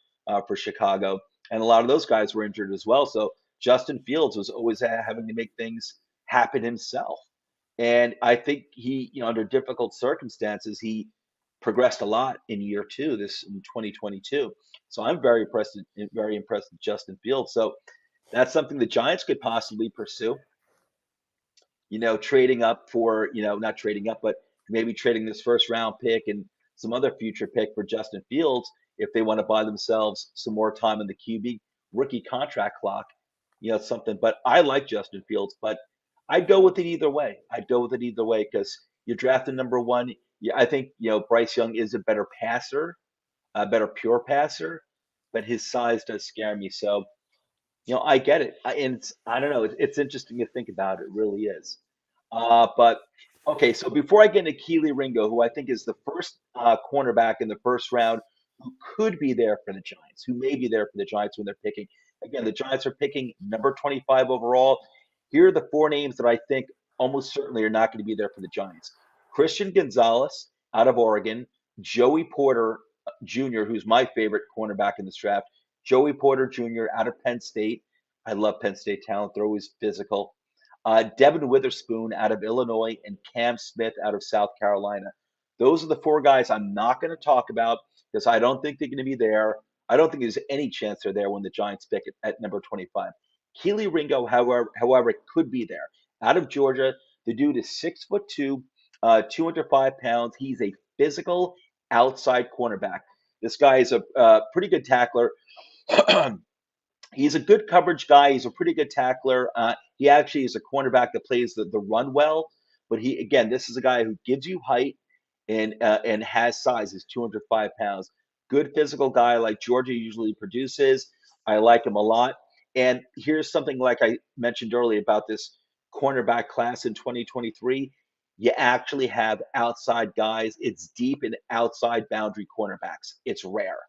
for Chicago. And a lot of those guys were injured as well. So Justin Fields was always having to make things happen himself. And I think he, under difficult circumstances, he progressed a lot in year 2, this in 2022. So I'm very impressed with Justin Fields. So that's something the Giants could possibly pursue, trading up for, not trading up, but maybe trading this first round pick and some other future pick for Justin Fields if they want to buy themselves some more time in the QB rookie contract clock, something. But I like Justin Fields, but I'd go with it either way. I'd go with it either way because you're drafting number one. Yeah, I think, Bryce Young is a better passer, a better pure passer, but his size does scare me. So, I get it. And I don't know. It's interesting to think about. It really is. But okay, so before I get into Keely Ringo, who I think is the first cornerback in the first round, who could be there for the Giants, who may be there for the Giants when they're picking. Again, the Giants are picking number 25 overall. Here are the 4 names that I think almost certainly are not going to be there for the Giants: Christian Gonzalez out of Oregon, Joey Porter Jr., who's my favorite cornerback in this draft, Joey Porter Jr. out of Penn State. I love Penn State talent; they're always physical. Devin Witherspoon out of Illinois, and Cam Smith out of South Carolina. Those are the 4 guys I'm not going to talk about because I don't think they're going to be there. I don't think there's any chance they're there when the Giants pick at number 25. Keely Ringo, however, could be there. Out of Georgia, the dude is 6'2", 205 pounds. He's a physical outside cornerback. This guy is a pretty good tackler. He's a good coverage guy. He's a pretty good tackler. He actually is a cornerback that plays the run well. But this is a guy who gives you height and has size. He's 205 pounds. Good physical guy like Georgia usually produces. I like him a lot. And here's something like I mentioned earlier about this cornerback class in 2023. You actually have outside guys. It's deep in outside boundary cornerbacks. It's rare.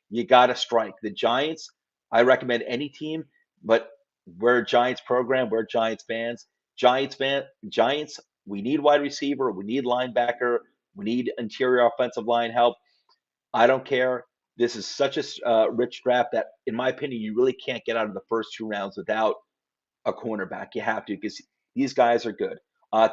You got to strike. The Giants, I recommend any team, but we're a Giants program. We're Giants fans. Giants, we need wide receiver. We need linebacker. We need interior offensive line help. I don't care. This is such a rich draft that, in my opinion, you really can't get out of the first 2 rounds without a cornerback. You have to because these guys are good.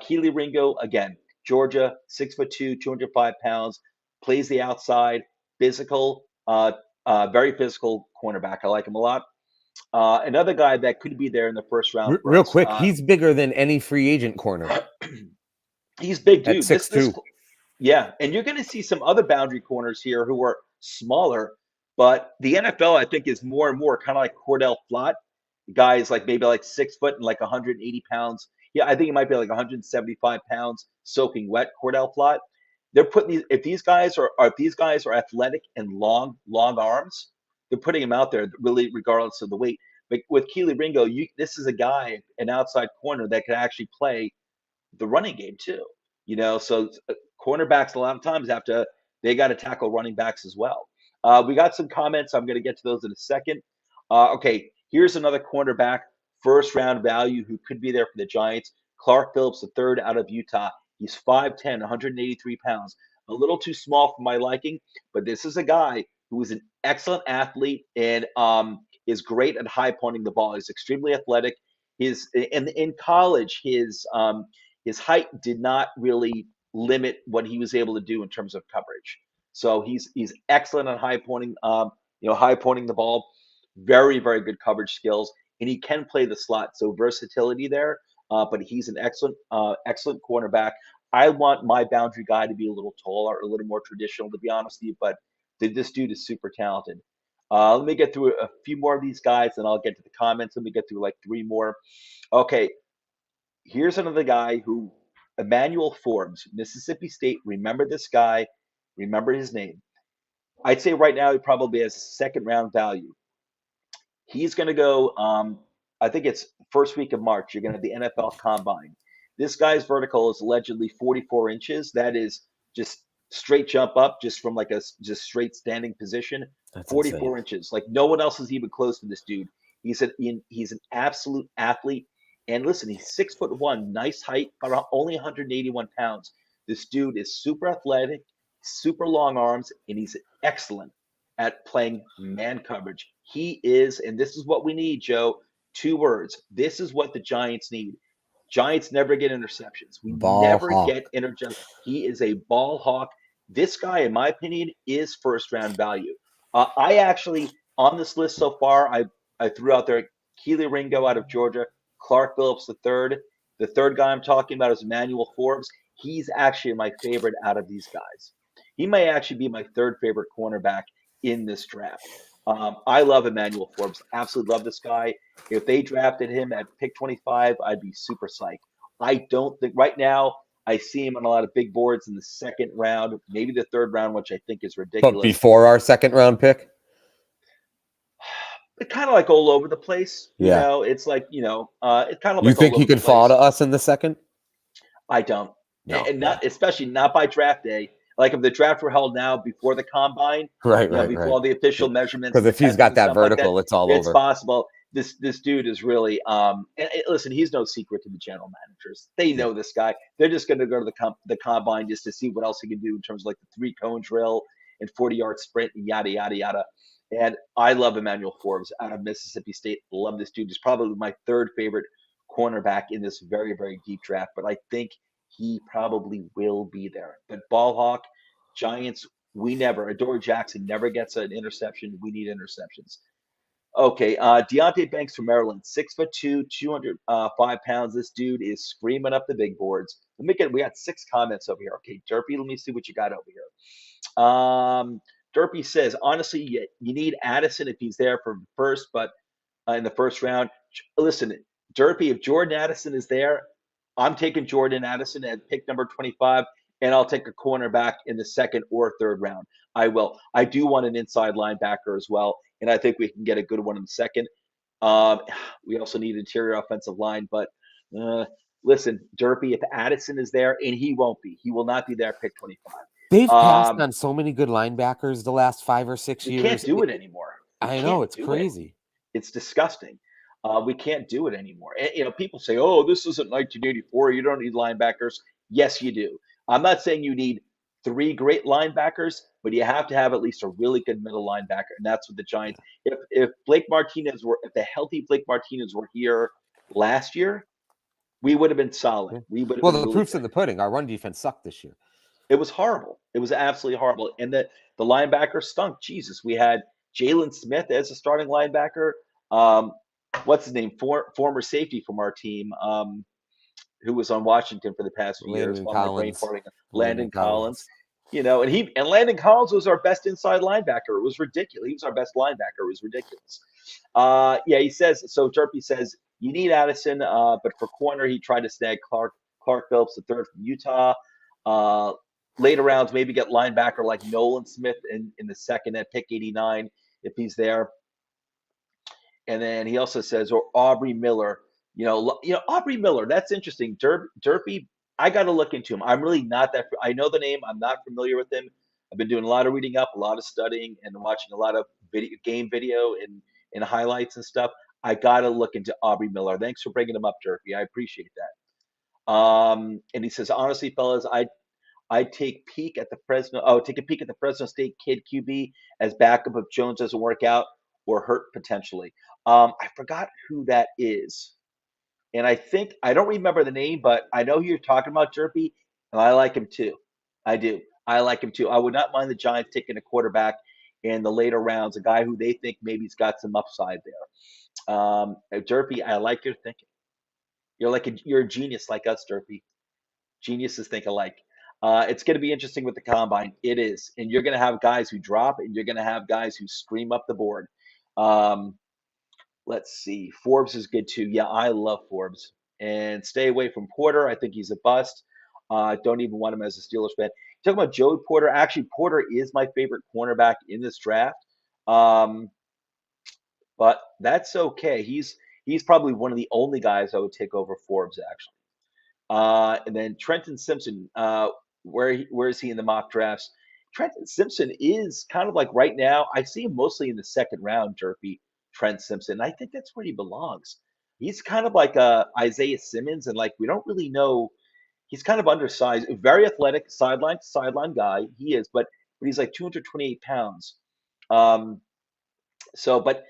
Keely Ringo, again, Georgia, 6'2", 205 pounds, plays the outside, physical, very physical cornerback. I like him a lot. Another guy that could be there in the first round for Real us. quick, he's bigger than any free agent corner. He's big at dude. This 6'2". yeah, and you're going to see some other boundary corners here who are smaller, but the NFL I think is more and more kind of like Cordell Flott, guys like maybe like 6 foot and like 180 pounds. Yeah, I think it might be like 175 pounds soaking wet. Cordell Flott. They're putting these if these guys are athletic and long arms, they're putting them out there really regardless of the weight. But with Keely Ringo, this is a guy, an outside corner that can actually play the running game too. So cornerbacks a lot of times they got to tackle running backs as well. We got some comments. I'm going to get to those in a second. Okay, here's another cornerback, first round value who could be there for the Giants. Clark Phillips, the third out of Utah. He's 5'10", 183 pounds. A little too small for my liking, but this is a guy who is an excellent athlete and is great at high pointing the ball. He's extremely athletic. In college, his height did not really limit what he was able to do in terms of coverage. So he's excellent on high pointing the ball, very very good coverage skills, and he can play the slot. So versatility there. But he's an excellent cornerback. I want my boundary guy to be a little taller, a little more traditional, to be honest with you. But this dude is super talented. Let me get through a few more of these guys, and I'll get to the comments. Let me get through like three more. Okay, here's another guy who Emmanuel Forbes, Mississippi State. Remember this guy. Remember his name. I'd say right now he probably has a second round value. He's going to go. I think it's first week of March. You're going to have the NFL Combine. This guy's vertical is allegedly 44 inches. That is just straight jump up, just from like a just straight standing position. That's 44 insane. inches. Like no one else is even close to this dude. He's an absolute athlete. And listen, he's 6'1", nice height, but only 181 pounds. This dude is super athletic, super long arms, and he's excellent at playing man coverage. He is, and this is what we need, Joe. Two words. This is what the Giants need. Giants never get interceptions. We Ball never hawk. get interceptions. He is a ball hawk. This guy, in my opinion, is first round value. I actually, on this list so far, I threw out there Keely Ringo out of Georgia, Clark Phillips the third. The third guy I'm talking about is Emmanuel Forbes. He's actually my favorite out of these guys. He may actually be my third favorite cornerback in this draft. I love Emmanuel Forbes. Absolutely love this guy. If they drafted him at pick 25, I'd be super psyched. I don't think right now I see him on a lot of big boards in the second round, maybe the third round, which I think is But ridiculous. before our second round pick? It's kind of like all over the place. Yeah. It's like, it's kind of You like all think he over the could fall to place. us in the second? I don't. No. And Yeah. not, especially not by draft day. Like if the draft were held now before the combine, before Right. all the official measurements Because and the if he's testing got and that stuff like that, vertical, it's all it's over. possible. This dude is really and listen, he's no secret to the general managers. They know this guy. They're just going to go to the combine just to see what else he can do in terms of like the 3-cone drill and 40-yard sprint and yada yada yada. And I love Emmanuel Forbes out of Mississippi State. Love this dude. He's probably my third favorite cornerback in this very very deep draft. But I think he probably will be there. But ball hawk, Giants, Adoree Jackson never gets an interception. We need interceptions. Okay, Deontay Banks from Maryland, 6'2", 205 pounds. This dude is screaming up the big boards. We got 6 comments over here. Okay, Derpy, let me see what you got over here. Derpy says, honestly, you need Addison if he's there for first, but in the first round. Listen, Derpy, if Jordan Addison is there, I'm taking Jordan Addison at pick number 25, and I'll take a cornerback in the second or third round. I will. I do want an inside linebacker as well, and I think we can get a good one in the second. Um, we also need interior offensive line, but listen, Derpy, if Addison is there, and he won't be, he will not be there at pick 25. They've passed on so many good linebackers the last 5 or 6 We can't years. do it anymore. We I can't know, it's do it. crazy. It's disgusting. We can't do it anymore. And, people say, "Oh, this isn't 1984. You don't need linebackers." Yes, you do. I'm not saying you need 3 great linebackers, but you have to have at least a really good middle linebacker, and that's what the Giants. If the healthy Blake Martinez were here last year, we would have been solid. Yeah. We would have Well, been the really proof's good. in the pudding. Our run defense sucked this year. It was horrible. It was absolutely horrible. And the linebacker stunk. Jesus, we had Jalen Smith as a starting linebacker. What's his name? Former safety from our team. who was on Washington for the past few years. Landon While my brain Collins. farting, Landon Landon Collins. Collins. And Landon Collins was our best inside linebacker. It was ridiculous. He was our best linebacker. It was ridiculous. Yeah, he says so. Derpy says you need Addison, but for corner he tried to snag Clark Phillips, the third from Utah. Uh, Later rounds, maybe get linebacker like Nolan Smith in the second at pick 89 if he's there. And then he also says, or Aubrey Miller. Aubrey Miller. That's interesting. Derpy. I got to look into him. I'm really not that. I know the name. I'm not familiar with him. I've been doing a lot of reading up, a lot of studying, and watching a lot of game video and highlights and stuff. I got to look into Aubrey Miller. Thanks for bringing him up, Derpy. I appreciate that. And he says, honestly, fellas, I take a peek at the Fresno State kid QB as backup if Jones doesn't work out or hurt potentially. I forgot who that is, and I don't remember the name, but I know who you're talking about, Jerpy, and I like him too. I do. I like him too. I would not mind the Giants taking a quarterback in the later rounds, a guy who they think maybe's got some upside there. Jerpy, I like your thinking. You're a genius like us, Jerpy. Geniuses think alike. It's going to be interesting with the combine. It is, and you're going to have guys who drop, and you're going to have guys who scream up the board. Um, let's see. Forbes is good too. Yeah, I love Forbes. And stay away from Porter. I think he's a bust. Don't even want him as a Steelers fan. Talking about Joey Porter. Actually, Porter is my favorite cornerback in this draft. Um, but that's okay. He's probably one of the only guys I would take over Forbes actually. And then Trenton Simpson, where is he in the mock drafts? Trenton Simpson is kind of like right now. I see him mostly in the second round, Jerpy. Trent Simpson. I think that's where he belongs. He's kind of like Isaiah Simmons, and like we don't really know. He's kind of undersized, very athletic, sideline to sideline guy. He is, but he's like 228 pounds. Um, but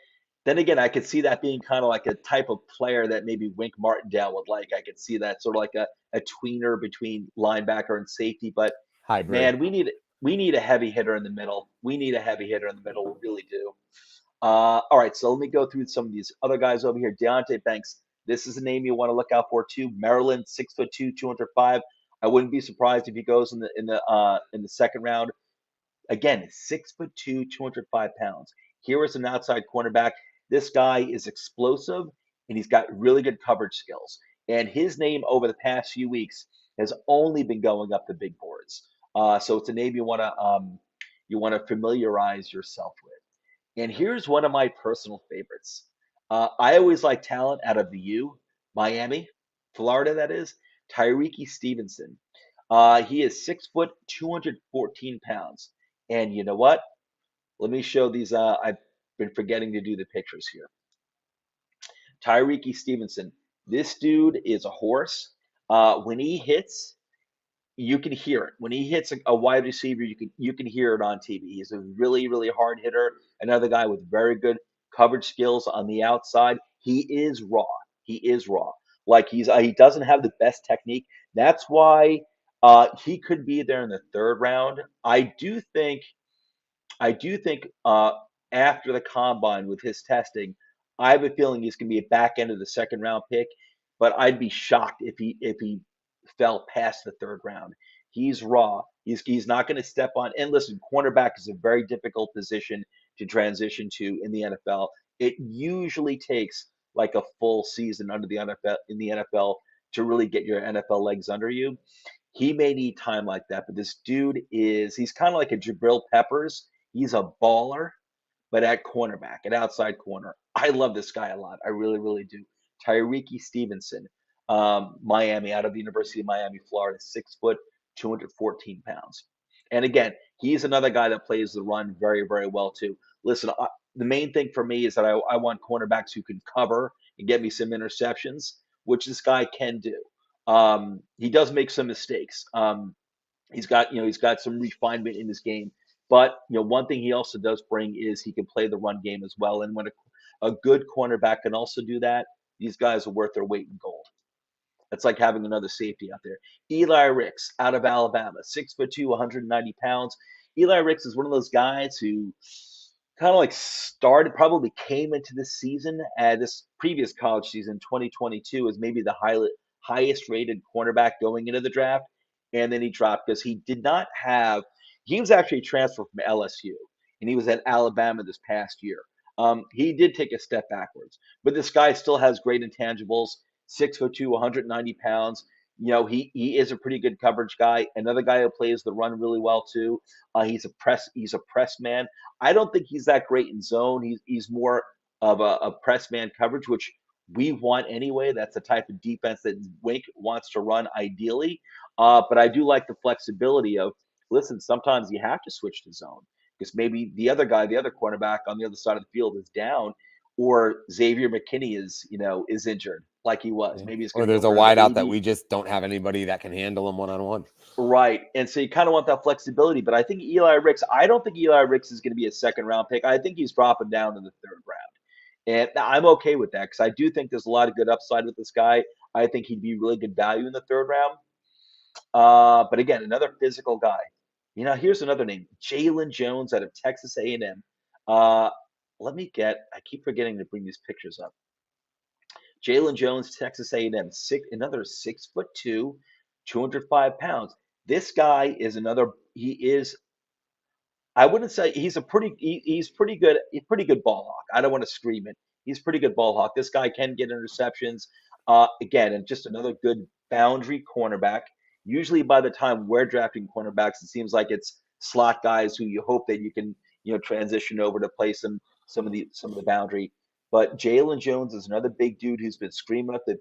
then again, I could see that being kind of like a type of player that maybe Wink Martindale would like. I could see that sort of like a tweener between linebacker and safety. But Hybrid. man, we need a heavy hitter in the middle. We need a heavy hitter in the middle. We really do. All right, so let me go through some of these other guys over here. Deontay Banks. This is a name you want to look out for too. Maryland, 6'2", 205. I wouldn't be surprised if he goes in the second round. Again, 6'2", 205 pounds. Here is an outside cornerback. This guy is explosive and he's got really good coverage skills. And his name over the past few weeks has only been going up the big boards. So it's a name you want to familiarize yourself with. And here's one of my personal favorites. I always like talent out of the U, Miami, Florida, that is. Tyreek Stevenson. He is 6 foot, 214 pounds. And you know what? Let me show these. I've been forgetting to do the pictures here. Tyreek Stevenson. This dude is a horse. When he hits, you can hear it. When he hits a wide receiver, you can hear it on TV. He's a really, really hard hitter. Another guy with very good coverage skills on the outside. He is raw. He is raw. Like he doesn't have the best technique. That's why he could be there in the third round. I do think after the combine with his testing, I have a feeling he's going to be a back end of the second round pick. But I'd be shocked if he fell past the third round. He's raw. He's not going to step on. And listen, cornerback is a very difficult position to transition to in the NFL. It usually takes like a full season under the NFL to really get your NFL legs under you. He may need time like that, but this dude he's kind of like a Jabril Peppers. He's a baller, but at cornerback, at outside corner. I love this guy a lot. I really, really do. Tyreek Stevenson, Miami, out of the University of Miami, Florida, 6 foot, 214 pounds. And again, he's another guy that plays the run very, very well too. Listen, the main thing for me is that I want cornerbacks who can cover and get me some interceptions, which this guy can do. He does make some mistakes. He's got some refinement in his game. But one thing he also does bring is he can play the run game as well. And when a good cornerback can also do that, these guys are worth their weight in gold. That's like having another safety out there. Eli Ricks out of Alabama, 6'2", 190 pounds. Eli Ricks is one of those guys who kind of like came into this season, this previous college season, 2022, as maybe the highest rated cornerback going into the draft, and then he dropped because he did not have. He was actually transferred from LSU, and he was at Alabama this past year. He did take a step backwards, but this guy still has great intangibles. 6'2", 190 pounds. He is a pretty good coverage guy. Another guy who plays the run really well too. He's a press man. I don't think he's that great in zone. He's more of a press man coverage, which we want anyway. That's the type of defense that Wink wants to run ideally. But I do like the flexibility of, listen, sometimes you have to switch to zone because maybe the other guy, the other cornerback on the other side of the field is down, or Xavier McKinney is injured like he was. Yeah. Maybe he's Or going to go there's a for another wideout that 80. we just don't have anybody that can handle him one-on-one. Right. And so you kind of want that flexibility. But I think I don't think Eli Ricks is going to be a second round pick. I think he's dropping down to the third round. And I'm okay with that because I do think there's a lot of good upside with this guy. I think he'd be really good value in the third round. But again, another physical guy. Here's another name, Jalen Jones out of Texas A&M. Uh, I keep forgetting to bring these pictures up. Jalen Jones, Texas A&M, another 6'2", 205 pounds. This guy is another. He is. I wouldn't say he's he's pretty good. He's pretty good ball hawk. I don't want to scream it. He's pretty good ball hawk. This guy can get interceptions. Again, and just another good boundary cornerback. Usually, by the time we're drafting cornerbacks, it seems like it's slot guys who you hope that you can transition over to play some of the boundary. But Jalen Jones is another big dude who's been screaming up the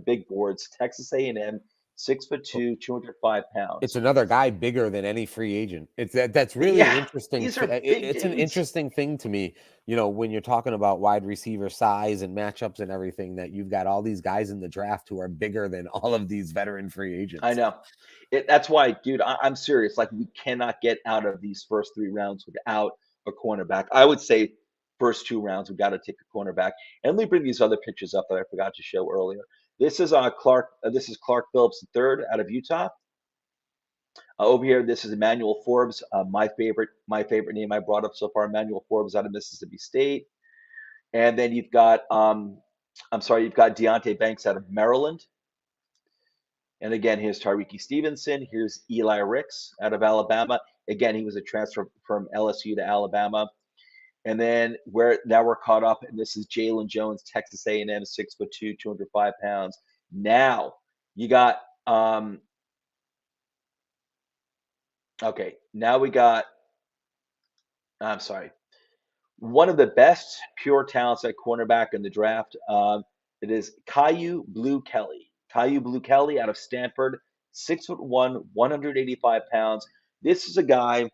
big boards. Texas A&M, 6'2", 205 It's pounds. another guy bigger than any free agent. That's really an Yeah, interesting. these are big It's an dudes. interesting thing to me, when you're talking about wide receiver size and matchups and everything, that you've got all these guys in the draft who are bigger than all of these veteran free I agents. know. That's why, dude, I'm serious. Like, we cannot get out of these first three rounds without a cornerback. I would say first two rounds, we got to take a cornerback. And let me bring these other pictures up that I forgot to show earlier. This is Clark. This is Clark Phillips III out of Utah. Over here, this is Emmanuel Forbes, my favorite name I brought up so far, Emmanuel Forbes out of Mississippi State. And then you've got Deontay Banks out of Maryland. And again, here's Tyreek Stevenson. Here's Eli Ricks out of Alabama. Again, he was a transfer from LSU to Alabama. And then we're caught up, and this is Jalen Jones, Texas A&M, 6'2", 205 pounds. Now you got okay. Now we got. I'm sorry. One of the best pure talents at cornerback in the draft. It is Caillou Blue Kelly. Caillou Blue Kelly out of Stanford, 6'1", 185 pounds. This is a guy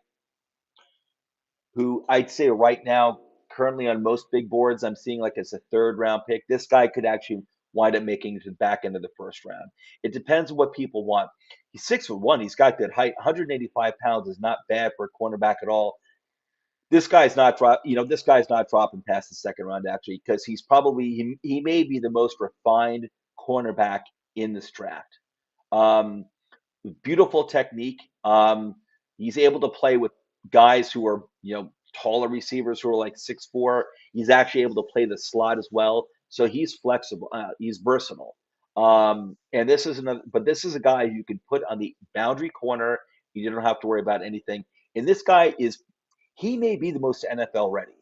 who I'd say right now, currently on most big boards, I'm seeing like as a third round pick. This guy could actually wind up making it to the back end of the first round. It depends on what people want. He's 6'1". He's got good height. 185 pounds is not bad for a cornerback at all. This guy's not dropping past the second round actually, because he may be the most refined cornerback in this draft. Um, Beautiful technique. He's able to play with guys who are taller receivers who are like 6'4". He's actually able to play the slot as well, so he's flexible. He's versatile. And this is a guy you can put on the boundary corner. You don't have to worry about anything. And this guy he may be the most NFL ready.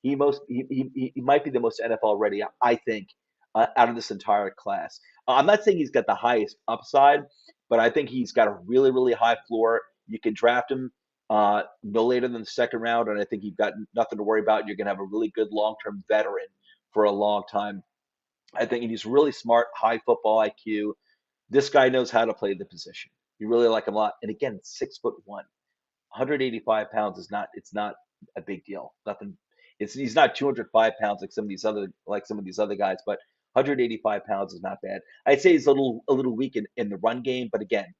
He might be the most NFL ready, I think, out of this entire class. I'm not saying he's got the highest upside, but I think he's got a really, really high floor. You can draft him no later than the second round, and I think you've got nothing to worry about. You're going to have a really good long-term veteran for a long time. I think he's really smart, high football IQ. This guy knows how to play the position. You really like him a lot. And again, 6'1", 185 pounds it's not a big deal. Nothing. He's not 205 pounds like some of these other guys, but 185 pounds is not bad. I'd say he's a little weak in the run game, but again,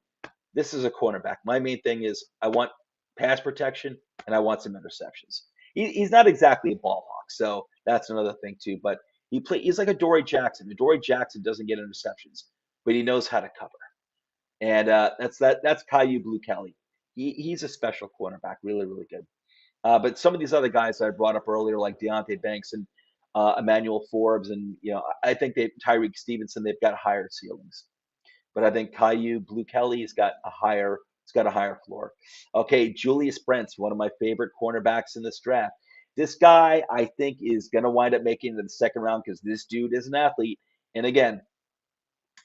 this is a cornerback. My main thing is I want pass protection and I want some interceptions. He's not exactly a ball hawk, so that's another thing too. But he's like a Dory Jackson. Dory Jackson doesn't get interceptions, but he knows how to cover. And that's Caillou Blue Kelly. He's a special cornerback, really, really good. But some of these other guys that I brought up earlier, like Deontay Banks, and Emmanuel Forbes, and I think Tyreek Stevenson, they've got higher ceilings. But I think Caillou Blue Kelly has got a higher floor. Okay, Julius Brents, one of my favorite cornerbacks in this draft. This guy, I think, is going to wind up making it to the second round because this dude is an athlete. And again,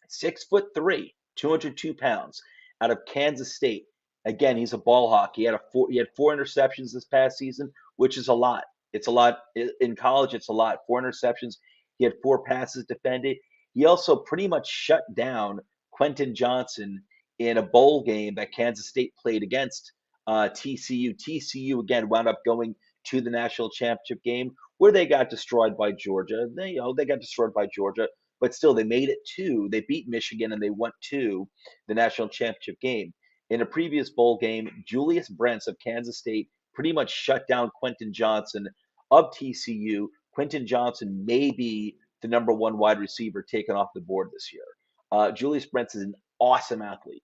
6'3", 202 pounds, out of Kansas State. Again, he's a ball hawk. He had 4 interceptions this past season, which is a lot. It's a lot in college. It's a lot. 4 interceptions. He had 4 passes defended. He also pretty much shut down Quentin Johnson in a bowl game that Kansas State played against TCU. TCU again wound up going to the national championship game where they got destroyed by Georgia. They got destroyed by Georgia, but still they made it to. They beat Michigan and they went to the national championship game. In a previous bowl game, Julius Brents of Kansas State pretty much shut down Quentin Johnson of TCU. Quentin Johnson may be the number 1 wide receiver taken off the board this year. Julius Brents is an awesome athlete.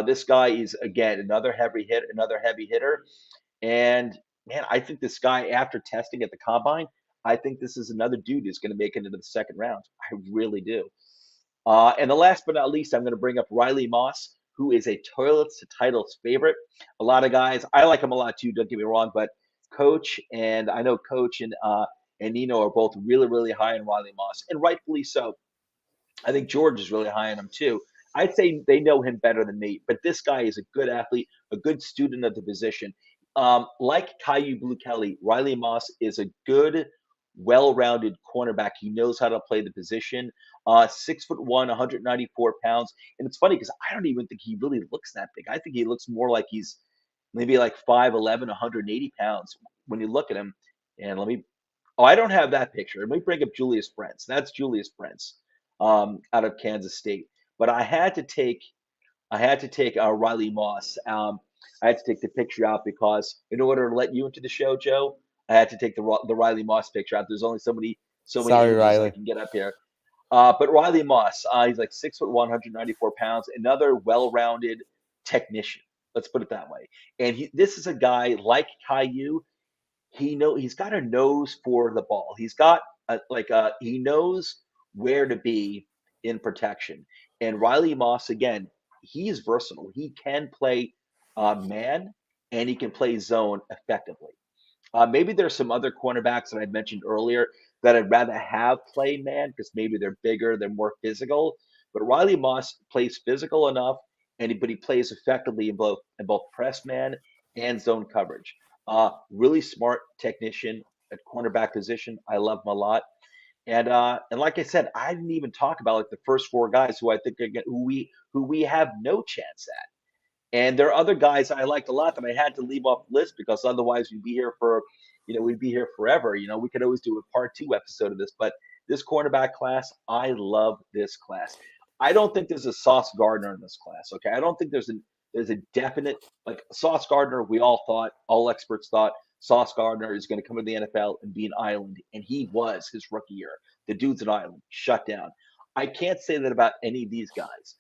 This guy is again another heavy hitter, and man, I think this guy after testing at the combine, I think this is another dude who's going to make it into the second round. I really do. And the last but not least, I'm going to bring up Riley Moss, who is a Toilets to Titles favorite. A lot of guys, I like him a lot too. Don't get me wrong, but Coach and I know Coach and Nino are both really, really high on Riley Moss, and rightfully so. I think George is really high on him too. I'd say they know him better than me, but this guy is a good athlete, a good student of the position. Like Caillou Blue Kelly, Riley Moss is a good, well-rounded cornerback. He knows how to play the position. 6'1", 194 pounds, and it's funny because I don't even think he really looks that big. I think he looks more like he's maybe like 5'11", 180 pounds when you look at him. And oh, I don't have that picture. Let me bring up Julius Brents. That's Julius Brents out of Kansas State. But I had to take Riley Moss. I had to take the picture out because in order to let you into the show, Joe, I had to take the Riley Moss picture out. There's only so many Sorry, images I Riley. can get up here. But Riley Moss, he's like 6'1", 194 pounds, another well-rounded technician. Let's put it that way. And this is a guy like Caillou. He's got a nose for the ball. He knows where to be in protection. And Riley Moss again, he's versatile. He can play man and he can play zone effectively. Maybe there's some other cornerbacks that I mentioned earlier that I'd rather have play man because maybe they're bigger, they're more physical. But Riley Moss plays physical enough, but he plays effectively in both press man and zone coverage. Really smart technician at cornerback position. I love him a lot. And like I said, I didn't even talk about like the first 4 guys who I think who we have no chance at. And there are other guys I liked a lot that I had to leave off the list because otherwise we'd be here forever. We could always do a part 2 episode of this, but this cornerback class, I love this class. I don't think there's a Sauce Gardner in this class. Okay, I don't think there's a definite like Sauce Gardner. All experts thought Sauce Gardner is going to come to the NFL and be an island, and he was his rookie year. The dude's an island, shut down. I can't say that about any of these guys.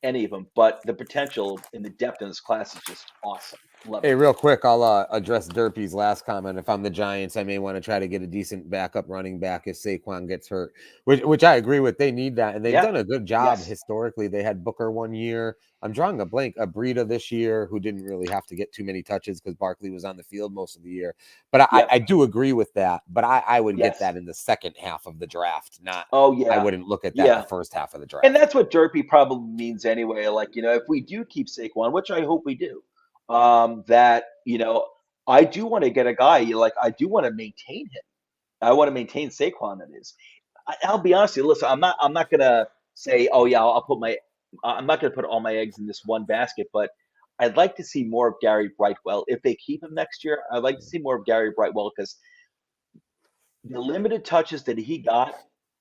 Any of them, but the potential and the depth in this class is just awesome. Love Hey, it. real quick, I'll address Derpy's last comment. If I'm the Giants, I may want to try to get a decent backup running back if Saquon gets hurt, which I agree with. They need that, and they've Yeah. done a good job Yes. historically. They had Booker one year. I'm drawing a blank. Breida this year, who didn't really have to get too many touches because Barkley was on the field most of the year. But I, Yep. I do agree with that. But I would get Yes. that in the second half of the draft, not. Oh I yeah. wouldn't look at that the Yeah. first half of the And draft. that's what Derpy probably means anyway. Like, if we do keep Saquon, which I hope we do, that, I do want to get a guy, like, I do want to maintain him. I want to maintain Saquon, that is. I'll be honest with you. Listen, I'm not going to say, oh, yeah, I'm not going to put all my eggs in this one basket, but I'd like to see more of Gary Brightwell. If they keep him next year, I'd like to see more of Gary Brightwell because the limited touches that he got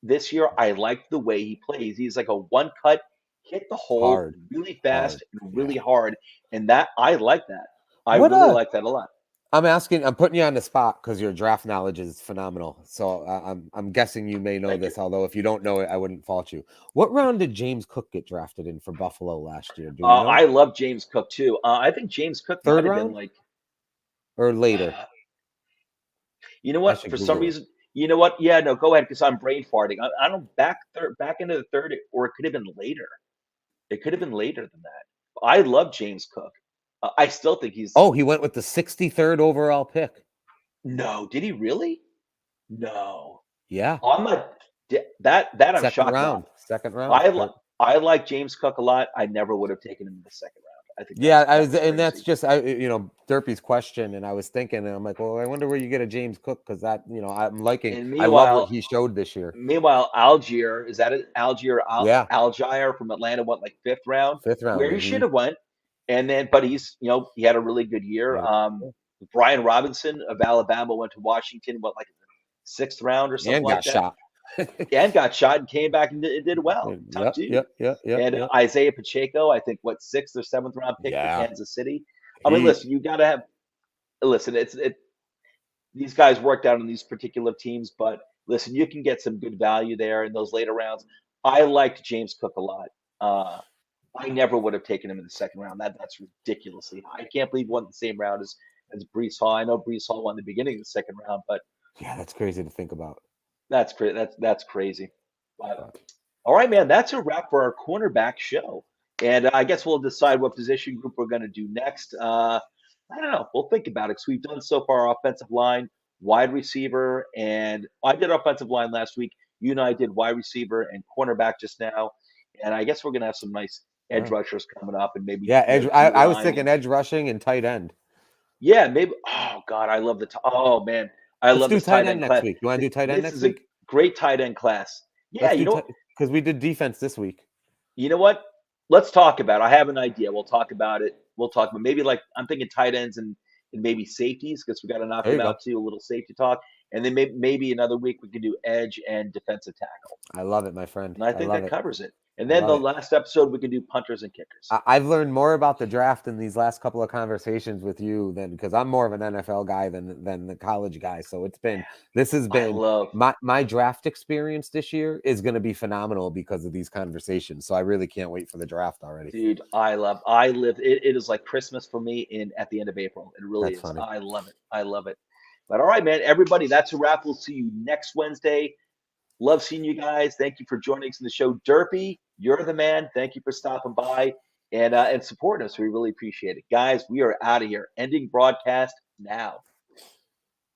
this year, I like the way he plays. He's like a one cut, hit the hole Hard, really hard, fast and yeah. really hard, and that I like that. I What really like that a lot. I'm putting you on the spot because your draft knowledge is phenomenal. So I'm guessing you may know Thank you. this, although if you don't know it, I wouldn't fault you. What round did James Cook get drafted in for Buffalo last year? Do we know? I love James Cook too. I think James Cook might Third have been round like, or later? you know I what? should For some Google it. reason, You know what? Yeah, no, go ahead because I'm brain farting. I don't back into the third, or it could have been later. It could have been later than that. I love James Cook. I still think he's Oh, he went with the 63rd overall pick. no. Did he really? No. Yeah, I'm not that I'm second shocked about. round, second round. I li- I like James Cook a lot. I never would have taken him in the second round. I think Yeah, I was, that's and that's crazy. just Derpy's question, and I was thinking, and I'm like, well, I wonder where you get a James Cook because that, And I love what meanwhile, he showed this year. Algier, is that it? Yeah, Algier from Atlanta went like fifth round, fifth round, where he and should have went. And then, but he had a really good year. yeah, Brian Robinson of Alabama went to Washington, went like sixth round or something and like got that, shot. and got shot and came back and did well. Tough Yep, dude. yep, yep, yep, And yep. Isaiah Pacheco, I think, what, sixth or seventh round pick for Yeah, Kansas City. I mean, he, listen, you got to have listen. These guys worked out on these particular teams, but listen, you can get some good value there in those later rounds. I liked James Cook a lot. Uh, I never would have taken him in the second round. That's ridiculously high. I can't believe he won the same round as Brees Hall. I know Brees Hall won the beginning of the second round, but yeah, that's crazy to think about. that's crazy. But But all right, man, that's a wrap for our cornerback show. And I guess we'll decide what position group we're going to do next. I don't know. We'll think about it because we've done so far offensive line, wide receiver, and I did offensive line last week. You and I did wide receiver and cornerback just now. And I guess we're going to have some nice edge yeah, rushers coming up and maybe, yeah, edge. D I was line. thinking edge rushing and tight end. Yeah, maybe. Oh, God, I love oh, man. I Let's love do this tight tight end end next class. week. You want to do tight end This next is a week? great tight end class. Yeah, Let's do tight because we did defense this week. You know what? Let's talk about it. I have an idea. We'll talk about it. We'll talk about maybe like I'm thinking tight ends and maybe safeties because we got to knock There them you go. out too. A little safety talk, and then maybe another week we can do edge and defensive tackle. I love it, my friend. And I I think love that it. covers it. And I then love the it. last episode we can do punters and kickers. I've learned more about the draft in these last couple of conversations with you than because I'm more of an NFL guy than the college guy. So this has I been love, my draft experience this year is going to be phenomenal because of these conversations. So I really can't wait for the draft already. dude. I live. It is like Christmas for me in at the end of April. It really That's is. funny. I love it. I love it. But all right, man. Everybody, that's a wrap. We'll see you next Wednesday. Love seeing you guys. Thank you for joining us in the show. Derpy, you're the man. Thank you for stopping by and supporting us. We really appreciate it. Guys, we are out of here. Ending broadcast now.